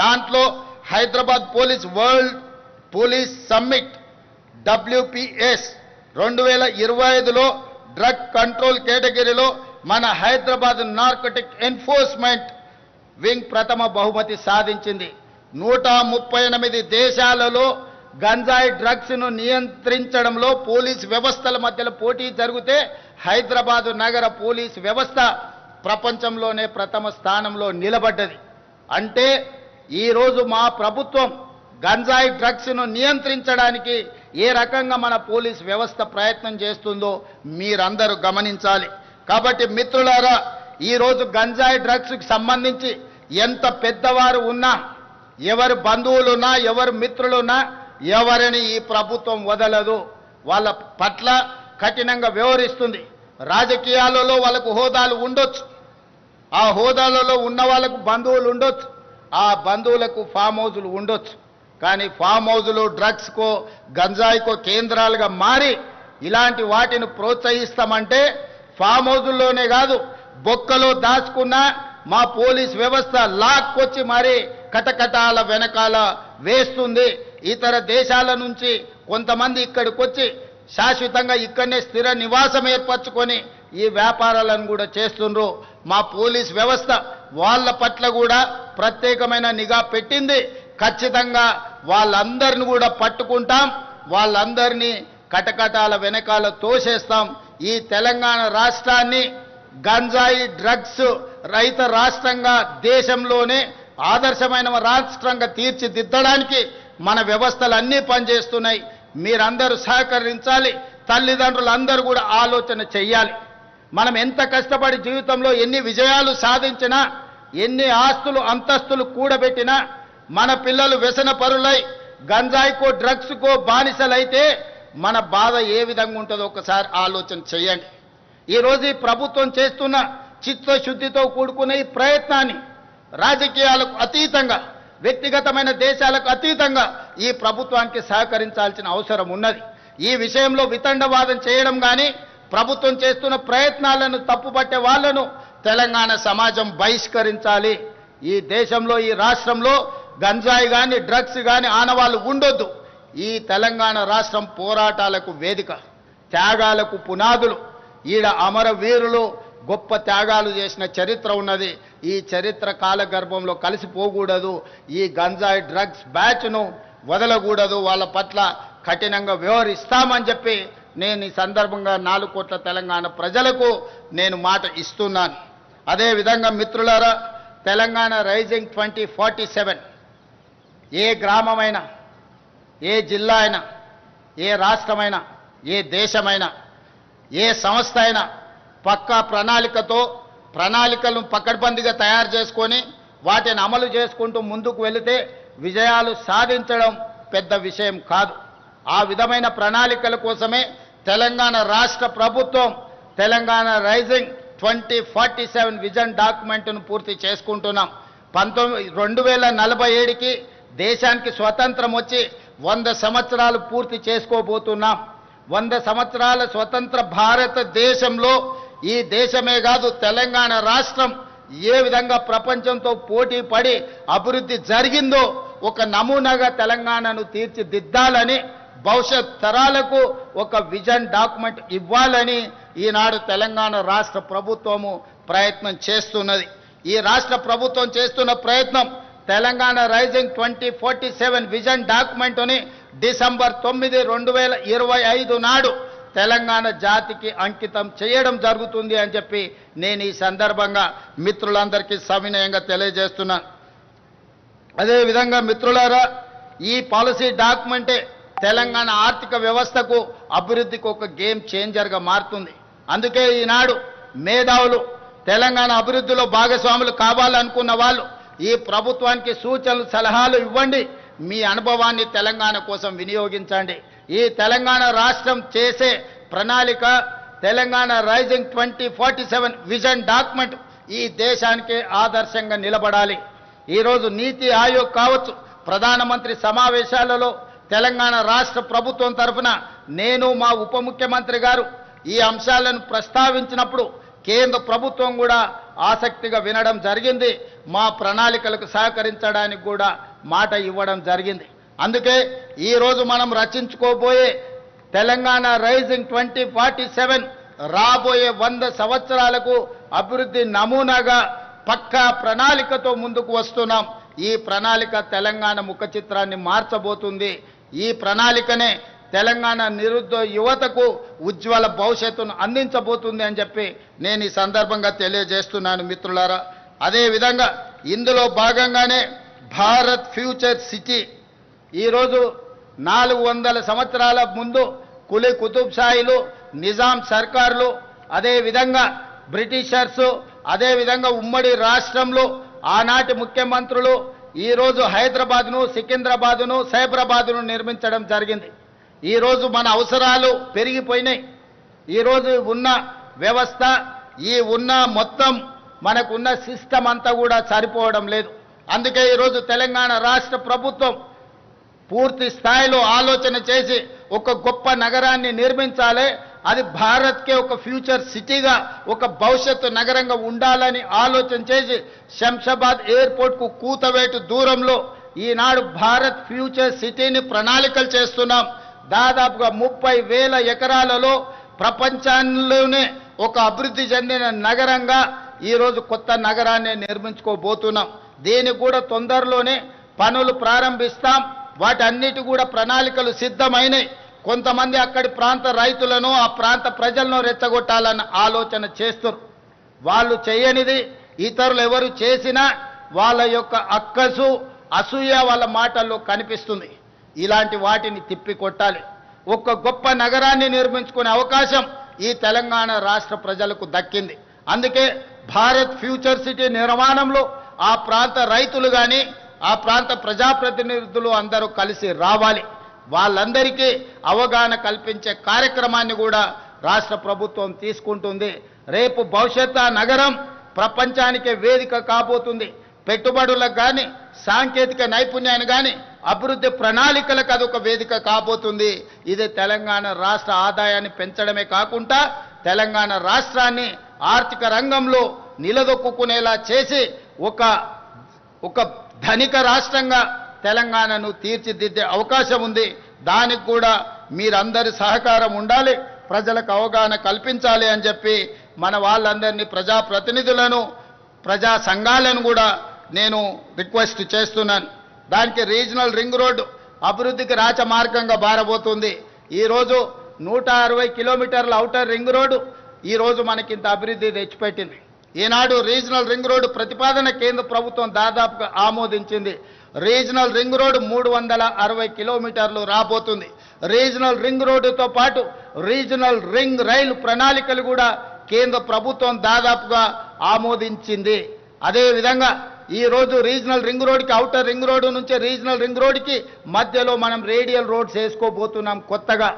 దాంట్లో Hyderabad police world police summit WPS 2025లో డ్రగ్ కంట్రోల్ కేటగిరీలో మన హైదరాబాద్ నార్కోటిక్ ఎన్ఫోర్స్మెంట్ వింగ్ ప్రథమ బహుమతి సాధించింది. 138 దేశాలలో గంజాయి డ్రగ్స్ను నియంత్రించడంలో పోలీస్ వ్యవస్థల మధ్యలో పోటీ జరిగితే హైదరాబాదు నగర పోలీస్ వ్యవస్థ ప్రపంచంలోనే ప్రథమ స్థానంలో నిలబడ్డది. అంటే ఈరోజు మా ప్రభుత్వం గంజాయి డ్రగ్స్ను నియంత్రించడానికి ఏ రకంగా మన పోలీస్ వ్యవస్థ ప్రయత్నం చేస్తుందో మీరందరూ గమనించాలి. కాబట్టి మిత్రులారా, ఈరోజు గంజాయి డ్రగ్స్కి సంబంధించి ఎంత పెద్దవారు ఉన్నా, ఎవరు బంధువులున్నా, ఎవరు మిత్రులున్నా, ఎవరిని ఈ ప్రభుత్వం వదలదు. వాళ్ళ పట్ల కఠినంగా వ్యవహరిస్తుంది. రాజకీయాలలో వాళ్ళకు హోదాలు ఉండొచ్చు, ఆ హోదాలలో ఉన్న వాళ్ళకు బంధువులు ఉండొచ్చు, ఆ బంధువులకు ఫామ్ హౌజులు ఉండొచ్చు. కానీ ఫామ్ హౌజులు డ్రగ్స్కో గంజాయికో కేంద్రాలుగా మారి ఇలాంటి వాటిని ప్రోత్సహిస్తామంటే ఫామ్ హౌజుల్లోనే కాదు, బొక్కలో దాచుకున్న మా పోలీస్ వ్యవస్థ లాక్కొచ్చి మరి కటకటాల వెనకాల వేస్తుంది. ఇతర దేశాల నుంచి కొంతమంది ఇక్కడికి వచ్చి శాశ్వతంగా ఇక్కడనే స్థిర నివాసం ఏర్పరచుకొని ఈ వ్యాపారాలను కూడా చేస్తుండ్రు. మా పోలీస్ వ్యవస్థ వాళ్ళ పట్ల కూడా ప్రత్యేకమైన నిఘా పెట్టింది. ఖచ్చితంగా వాళ్ళందరిని కూడా పట్టుకుంటాం, వాళ్ళందరినీ కటకటాల వెనకాల తోసేస్తాం. ఈ తెలంగాణ రాష్ట్రాన్ని గంజాయి డ్రగ్స్ రహిత రాష్ట్రంగా, దేశంలోనే ఆదర్శమైన రాష్ట్రంగా తీర్చిదిద్దడానికి మన వ్యవస్థలు అన్నీ పనిచేస్తున్నాయి. మీరందరూ సహకరించాలి. తల్లిదండ్రులందరూ కూడా ఆలోచన చెయ్యాలి. మనం ఎంత కష్టపడి జీవితంలో ఎన్ని విజయాలు సాధించినా, ఎన్ని ఆస్తులు అంతస్తులు కూడబెట్టినా, మన పిల్లలు వ్యసన పరులై గంజాయికో డ్రగ్స్కో బానిసలైతే మన బాధ ఏ విధంగా ఉంటుందో ఒకసారి ఆలోచన చేయండి. ఈరోజు ఈ ప్రభుత్వం చేస్తున్న చిత్తశుద్ధితో కూడుకున్న ఈ ప్రయత్నాన్ని రాజకీయాలకు అతీతంగా, వ్యక్తిగతమైన దేశాలకు అతీతంగా ఈ ప్రభుత్వానికి సహకరించాల్సిన అవసరం ఉన్నది. ఈ విషయంలో వితండవాదం చేయడం కానీ, ప్రభుత్వం చేస్తున్న ప్రయత్నాలను తప్పుపట్టే వాళ్లను తెలంగాణ సమాజం బహిష్కరించాలి. ఈ దేశంలో, ఈ రాష్ట్రంలో గంజాయి కానీ డ్రగ్స్ కానీ ఆనవాళ్లు ఉండొద్దు. ఈ తెలంగాణ రాష్ట్రం పోరాటాలకు వేదిక, త్యాగాలకు పునాదులు. ఈడ అమరవీరులు గొప్ప త్యాగాలు చేసిన చరిత్ర ఉన్నది. ఈ చరిత్ర కాలగర్భంలో కలిసిపోకూడదు. ఈ గంజాయి డ్రగ్స్ బ్యాచ్ను వదలకూడదు. వాళ్ళ పట్ల కఠినంగా వ్యవహరిస్తామని చెప్పి నేను ఈ సందర్భంగా 4 కోట్ల తెలంగాణ ప్రజలకు నేను మాట ఇస్తున్నాను. అదేవిధంగా మిత్రులారా, తెలంగాణ రైజింగ్ 2047 ఏ గ్రామమైనా, ఏ జిల్లా అయినా, ఏ రాష్ట్రమైనా, ఏ దేశమైనా, ఏ సంస్థ అయినా పక్కా ప్రణాళికలను పకడ్బందీగా తయారు చేసుకొని వాటిని అమలు చేసుకుంటూ ముందుకు వెళితే విజయాలు సాధించడం పెద్ద విషయం కాదు. ఆ విధమైన ప్రణాళికల కోసమే తెలంగాణ రాష్ట్ర ప్రభుత్వం తెలంగాణ రైజింగ్ 2047 విజన్ డాక్యుమెంట్ను పూర్తి చేసుకుంటున్నాం. 2047కి దేశానికి స్వతంత్రం వచ్చి 100 సంవత్సరాలు పూర్తి చేసుకోబోతున్నాం. 100 సంవత్సరాల స్వతంత్ర భారతదేశంలో ఈ దేశమే కాదు, తెలంగాణ రాష్ట్రం ఏ విధంగా ప్రపంచంతో పోటీ పడి అభివృద్ధి జరిగిందో ఒక నమూనాగా తెలంగాణను తీర్చిదిద్దాలని భవిష్యత్ తరాలకు ఒక విజన్ డాక్యుమెంట్ ఇవ్వాలని ఈనాడు తెలంగాణ రాష్ట్ర ప్రభుత్వము ప్రయత్నం చేస్తున్నది. ఈ రాష్ట్ర ప్రభుత్వం చేస్తున్న ప్రయత్నం తెలంగాణ రైజింగ్ 2047 విజన్ డాక్యుమెంట్ని డిసెంబర్ 9, 2025 నాడు తెలంగాణ జాతికి అంకితం చేయడం జరుగుతుంది అని చెప్పి నేను ఈ సందర్భంగా మిత్రులందరికీ సవినయంగా తెలియజేస్తున్నాను. అదేవిధంగా మిత్రులారా, ఈ పాలసీ డాక్యుమెంటే తెలంగాణ ఆర్థిక వ్యవస్థకు అభివృద్ధికి ఒక గేమ్ చేంజర్గా మారుతుంది. అందుకే ఈనాడు మేధావులు తెలంగాణ అభివృద్ధిలో భాగస్వాములు కావాలనుకున్న వాళ్ళు ఈ ప్రభుత్వానికి సూచనలు సలహాలు ఇవ్వండి, మీ అనుభవాన్ని తెలంగాణ కోసం వినియోగించండి. ఈ తెలంగాణ రాష్ట్రం చేసే ప్రణాళిక తెలంగాణ రైజింగ్ 2047 విజన్ డాక్యుమెంట్ ఈ దేశానికి ఆదర్శంగా నిలబడాలి. ఈరోజు నీతి ఆయోగ్ కావచ్చు, ప్రధానమంత్రి సమావేశాలలో తెలంగాణ రాష్ట్ర ప్రభుత్వం తరఫున నేను మా ఉప ముఖ్యమంత్రి గారు ఈ అంశాలను ప్రస్తావించినప్పుడు కేంద్ర ప్రభుత్వం కూడా ఆసక్తిగా వినడం జరిగింది. మా ప్రణాళికలకు సహకరించడానికి కూడా మాట ఇవ్వడం జరిగింది. అందుకే ఈరోజు మనం రచించుకోబోయే తెలంగాణ రైజింగ్ 2047 రాబోయే 100 సంవత్సరాలకు అభివృద్ధి నమూనాగా పక్కా ప్రణాళికతో ముందుకు వస్తున్నాం. ఈ ప్రణాళిక తెలంగాణ ముఖ చిత్రాన్ని మార్చబోతుంది. ఈ ప్రణాళికనే తెలంగాణ నిరుద్యోగ యువతకు ఉజ్వల భవిష్యత్తును అందించబోతుంది అని చెప్పి నేను ఈ సందర్భంగా తెలియజేస్తున్నాను మిత్రులారా. అదేవిధంగా ఇందులో భాగంగానే భారత్ ఫ్యూచర్ సిటీ ఈరోజు 400 సంవత్సరాల ముందు కులీ కుతుబ్షాయిలు, నిజాం సర్కార్లు, అదేవిధంగా బ్రిటిషర్సు, అదేవిధంగా ఉమ్మడి రాష్ట్రంలో ఆనాటి ముఖ్యమంత్రులు ఈరోజు హైదరాబాద్ను, సికింద్రాబాద్ను, సైబరాబాద్ను నిర్మించడం జరిగింది. ఈరోజు మన అవసరాలు పెరిగిపోయినాయి. ఈరోజు ఉన్న వ్యవస్థ, ఈ ఉన్న మొత్తం మనకున్న సిస్టమ్ అంతా కూడా సరిపోవడం లేదు. అందుకే ఈరోజు తెలంగాణ రాష్ట్ర ప్రభుత్వం పూర్తి స్థాయిలో ఆలోచన చేసి ఒక గొప్ప నగరాన్ని నిర్మించాలి, అది భారత్కే ఒక ఫ్యూచర్ సిటీగా, ఒక భవిష్యత్తు నగరంగా ఉండాలని ఆలోచన చేసి శంషాబాద్ ఎయిర్పోర్ట్కు కూతవేటు దూరంలో ఈనాడు భారత్ ఫ్యూచర్ సిటీని ప్రణాళికలు చేస్తున్నాం. దాదాపుగా 30,000 ఎకరాలలో ప్రపంచంలోనే ఒక అభివృద్ధి చెందిన నగరంగా ఈరోజు కొత్త నగరాన్ని నిర్మించుకోబోతున్నాం. దీనికి కూడా తొందరలోనే పనులు ప్రారంభిస్తాం. వాటన్నిటి కూడా ప్రణాళికలు సిద్ధమైనవి. కొంతమంది అక్కడి ప్రాంత రైతులను, ఆ ప్రాంత ప్రజలను రెచ్చగొట్టాలన్న ఆలోచన చేస్తారు. వాళ్ళు చేయనిది ఇతరులు ఎవరు చేసినా వాళ్ళ యొక్క అక్కసు, అసూయ వాళ్ళ మాటల్లో కనిపిస్తుంది. ఇలాంటి వాటిని తిప్పికొట్టాలి. ఒక గొప్ప నగరాన్ని నిర్మించుకునే అవకాశం ఈ తెలంగాణ రాష్ట్ర ప్రజలకు దక్కింది. అందుకే భారత్ ఫ్యూచర్ సిటీ నిర్మాణంలో ఆ ప్రాంత రైతులు కానీ, ఆ ప్రాంత ప్రజాప్రతినిధులు అందరూ కలిసి రావాలి. వాళ్ళందరికీ అవగాహన కల్పించే కార్యక్రమాన్ని కూడా రాష్ట్ర ప్రభుత్వం తీసుకుంటుంది. రేపు భవిష్యత్తు ఆ నగరం ప్రపంచానికే వేదిక కాబోతుంది. పెట్టుబడులకు కానీ, సాంకేతిక నైపుణ్యాన్ని కానీ, అభివృద్ధి ప్రణాళికలకు అదొక వేదిక కాబోతుంది. ఇది తెలంగాణ రాష్ట్ర ఆదాయాన్ని పెంచడమే కాకుండా తెలంగాణ రాష్ట్రాన్ని ఆర్థిక రంగంలో నిలదొక్కునేలా చేసి ఒక ధనిక రాష్ట్రంగా తెలంగాణను తీర్చిదిద్దే అవకాశం ఉంది. దానికి కూడా మీరందరి సహకారం ఉండాలి, ప్రజలకు అవగాహన కల్పించాలి అని చెప్పి మన వాళ్ళందరినీ, ప్రజాప్రతినిధులను, ప్రజా సంఘాలను కూడా నేను రిక్వెస్ట్ చేస్తున్నాను. దానికి రీజనల్ రింగ్ రోడ్డు అభివృద్ధికి రాచమార్గంగా బారబోతుంది. ఈరోజు 160 కిలోమీటర్ల ఔటర్ రింగ్ రోడ్డు ఈరోజు మనకింత అభివృద్ధి తెచ్చిపెట్టింది. ఈనాడు రీజనల్ రింగ్ రోడ్డు ప్రతిపాదన కేంద్ర ప్రభుత్వం దాదాపుగా ఆమోదించింది. రీజనల్ రింగ్ రోడ్డు 360 కిలోమీటర్లు రాబోతుంది. రీజనల్ రింగ్ రోడ్డుతో పాటు రీజనల్ రింగ్ రైలు ప్రణాళికలు కూడా కేంద్ర ప్రభుత్వం దాదాపుగా ఆమోదించింది. అదేవిధంగా ఈరోజు రీజనల్ రింగ్ రోడ్డుకి, ఔటర్ రింగ్ రోడ్డు నుంచి రీజనల్ రింగ్ రోడ్డుకి మధ్యలో మనం రేడియల్ రోడ్స్ వేసుకోబోతున్నాం కొత్తగా.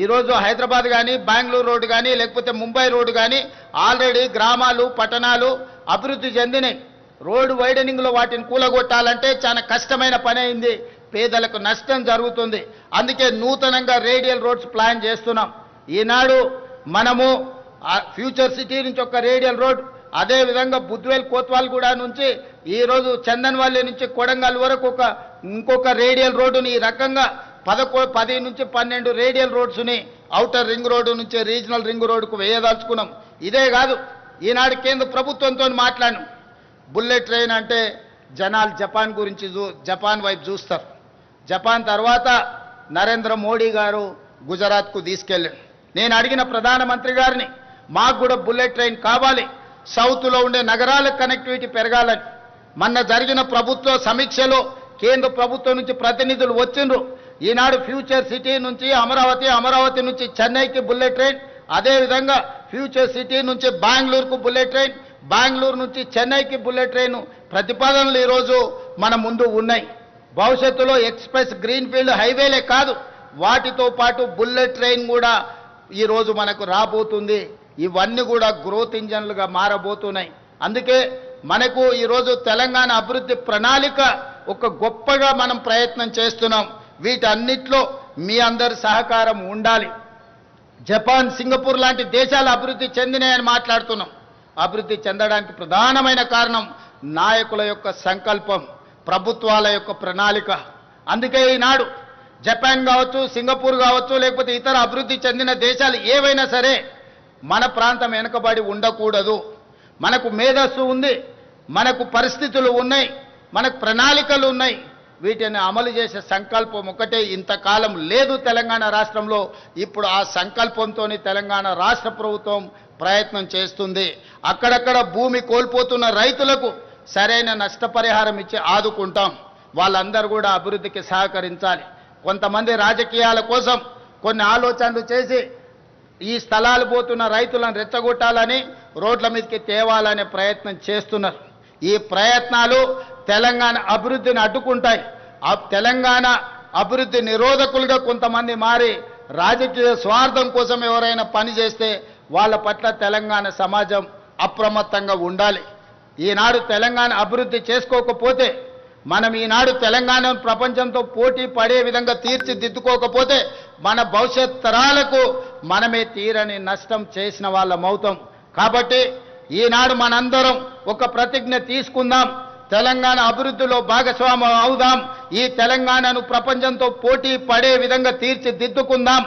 ఈరోజు హైదరాబాద్ కానీ, బెంగళూరు రోడ్డు కానీ, లేకపోతే ముంబై రోడ్డు కానీ ఆల్రెడీ గ్రామాలు, పట్టణాలు అభివృద్ధి చెందినాయి. రోడ్డు వైడనింగ్లో వాటిని కూలగొట్టాలంటే చాలా కష్టమైన పని అయింది, పేదలకు నష్టం జరుగుతుంది. అందుకే నూతనంగా రేడియల్ రోడ్స్ ప్లాన్ చేస్తున్నాం. ఈనాడు మనము ఫ్యూచర్ సిటీ నుంచి ఒక రేడియల్ రోడ్, అదేవిధంగా బుద్వేల్ కోత్వాల్గూడ నుంచి ఈరోజు చందన్వాల్లి నుంచి కొడంగల్ వరకు ఇంకొక రేడియల్ రోడ్డుని ఈ రకంగా 10 నుంచి 12 రేడియల్ రోడ్స్ని ఔటర్ రింగ్ రోడ్డు నుంచి రీజనల్ రింగ్ రోడ్డుకు వేయదలుచుకున్నాం. ఇదే కాదు, ఈనాడు కేంద్ర ప్రభుత్వంతో మాట్లాడాను. బుల్లెట్ ట్రైన్ అంటే జనాలు జపాన్ గురించి జపాన్ వైపు చూస్తారు. జపాన్ తర్వాత నరేంద్ర మోడీ గారు గుజరాత్కు తీసుకెళ్ళాడు. నేను అడిగిన ప్రధానమంత్రి గారిని, మాకు కూడా బుల్లెట్ ట్రైన్ కావాలి, సౌత్లో ఉండే నగరాల కనెక్టివిటీ పెరగాలని. మొన్న జరిగిన ప్రభుత్వ సమీక్షలో కేంద్ర ప్రభుత్వం నుంచి ప్రతినిధులు వచ్చిండ్రు. ఈనాడు ఫ్యూచర్ సిటీ నుంచి అమరావతి నుంచి చెన్నైకి బుల్లెట్ ట్రైన్, అదేవిధంగా ఫ్యూచర్ సిటీ నుంచి బెంగళూరుకు బుల్లెట్ ట్రైన్, బెంగళూరు నుంచి చెన్నైకి బుల్లెట్ ట్రైన్ ప్రతిపాదనలు ఈరోజు మన ముందు ఉన్నాయి. భవిష్యత్తులో ఎక్స్ప్రెస్ గ్రీన్ఫీల్డ్ హైవేలే కాదు, వాటితో పాటు బుల్లెట్ ట్రైన్ కూడా ఈరోజు మనకు రాబోతుంది. ఇవన్నీ కూడా గ్రోత్ ఇంజన్లుగా మారబోతున్నాయి. అందుకే మనకు ఈరోజు తెలంగాణ అభివృద్ధి ప్రణాళిక ఒక గొప్పగా మనం ప్రయత్నం చేస్తున్నాం. వీటన్నిటిలో మీ అందరి సహకారం ఉండాలి. జపాన్, సింగపూర్ లాంటి దేశాలు అభివృద్ధి చెందినాయని మాట్లాడుతున్నాం. అభివృద్ధి చెందడానికి ప్రధానమైన కారణం నాయకుల యొక్క సంకల్పం, ప్రభుత్వాల యొక్క ప్రణాళిక. అందుకే ఈనాడు జపాన్ కావచ్చు, సింగపూర్ కావచ్చు, లేకపోతే ఇతర అభివృద్ధి చెందిన దేశాలు ఏవైనా సరే మన ప్రాంతం వెనుకబడి ఉండకూడదు. మనకు మేధస్సు ఉంది, మనకు పరిస్థితులు ఉన్నాయి, మనకు ప్రణాళికలు ఉన్నాయి. వీటిని అమలు చేసే సంకల్పం ఒకటే ఇంతకాలం లేదు తెలంగాణ రాష్ట్రంలో. ఇప్పుడు ఆ సంకల్పంతో తెలంగాణ రాష్ట్ర ప్రభుత్వం ప్రయత్నం చేస్తుంది. అక్కడక్కడ భూమి కోల్పోతున్న రైతులకు సరైన నష్టపరిహారం ఇచ్చి ఆదుకుంటాం. వాళ్ళందరూ కూడా అభివృద్ధికి సహకరించాలి. కొంతమంది రాజకీయాల కోసం కొన్ని ఆలోచనలు చేసి ఈ స్థలాలు పోతున్న రైతులను రెచ్చగొట్టాలని, రోడ్ల మీదకి తేవాలనే ప్రయత్నం చేస్తున్నారు. ఈ ప్రయత్నాలు తెలంగాణ అభివృద్ధిని అడ్డుకుంటాయి. తెలంగాణ అభివృద్ధి నిరోధకులుగా కొంతమంది మారి రాజకీయ స్వార్థం కోసం ఎవరైనా పని చేస్తే వాళ్ళ పట్ల తెలంగాణ సమాజం అప్రమత్తంగా ఉండాలి. ఈనాడు తెలంగాణ అభివృద్ధి చేసుకోకపోతే, మనం ఈనాడు తెలంగాణను ప్రపంచంతో పోటీ పడే విధంగా తీర్చిదిద్దుకోకపోతే మన భవిష్యత్ తరాలకు మనమే తీరని నష్టం చేసిన వాళ్ళమవుతాం. కాబట్టి ఈనాడు మనందరం ఒక ప్రతిజ్ఞ తీసుకుందాం, తెలంగాణ అభివృద్ధిలో భాగస్వామ్యం అవుదాం. ఈ తెలంగాణను ప్రపంచంతో పోటీ పడే విధంగా తీర్చిదిద్దుకుందాం.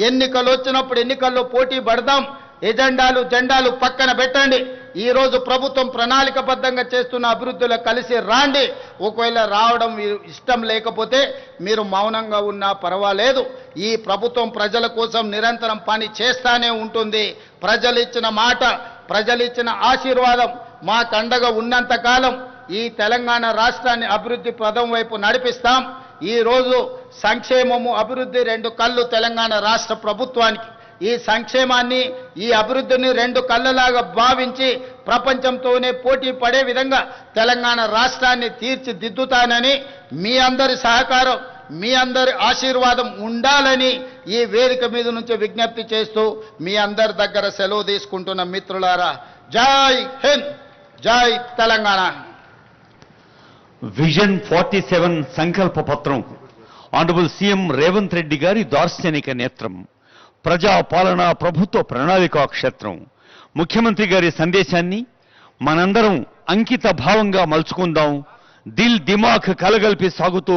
ఎన్నికలు వచ్చినప్పుడు ఎన్నికల్లో పోటీ పడదాం. జెండాలు పక్కన పెట్టండి. ఈ రోజు ప్రభుత్వం ప్రణాళికబద్ధంగా చేస్తున్న అభివృద్ధిలో కలిసి రాండి. ఒకవేళ రావడం ఇష్టం లేకపోతే మీరు మౌనంగా ఉన్నా పర్వాలేదు. ఈ ప్రభుత్వం ప్రజల కోసం నిరంతరం పని చేస్తానే ఉంటుంది. ప్రజలు ఇచ్చిన మాట, ప్రజలు ఇచ్చిన ఆశీర్వాదం మాకు అండగా ఉన్నంత కాలం ఈ తెలంగాణ రాష్ట్రాన్ని అభివృద్ధి పదం వైపు నడిపిస్తాం. ఈ రోజు సంక్షేమము, అభివృద్ధి రెండు కళ్ళు తెలంగాణ రాష్ట్ర ప్రభుత్వానికి. ఈ సంక్షేమాన్ని, ఈ అభివృద్ధిని రెండు కళ్ళలాగా భావించి ప్రపంచంతోనే పోటీ పడే విధంగా తెలంగాణ రాష్ట్రాన్ని తీర్చిదిద్దుతానని మీ అందరి సహకారం, మీ అందరి ఆశీర్వాదం ఉండాలని ఈ వేదిక మీద నుంచి విజ్ఞప్తి చేస్తూ మీ అందరి దగ్గర సెలవు తీసుకుంటున్న మిత్రులారా, జై హింద్, జై తెలంగాణ. విజన్ 47 సంకల్ప పత్రం ఆనరబుల్ సీఎం రేవంత్ రెడ్డి గారి దార్శనిక నేత్రం, ప్రజా పాలన ప్రభుత్వ ప్రణాళికా క్షేత్రం. ముఖ్యమంత్రి గారి సందేశాన్ని మనందరం అంకిత భావంగా మలుచుకుందాం. దిల్ దిమాగ్ కలగలిపి సాగుతూ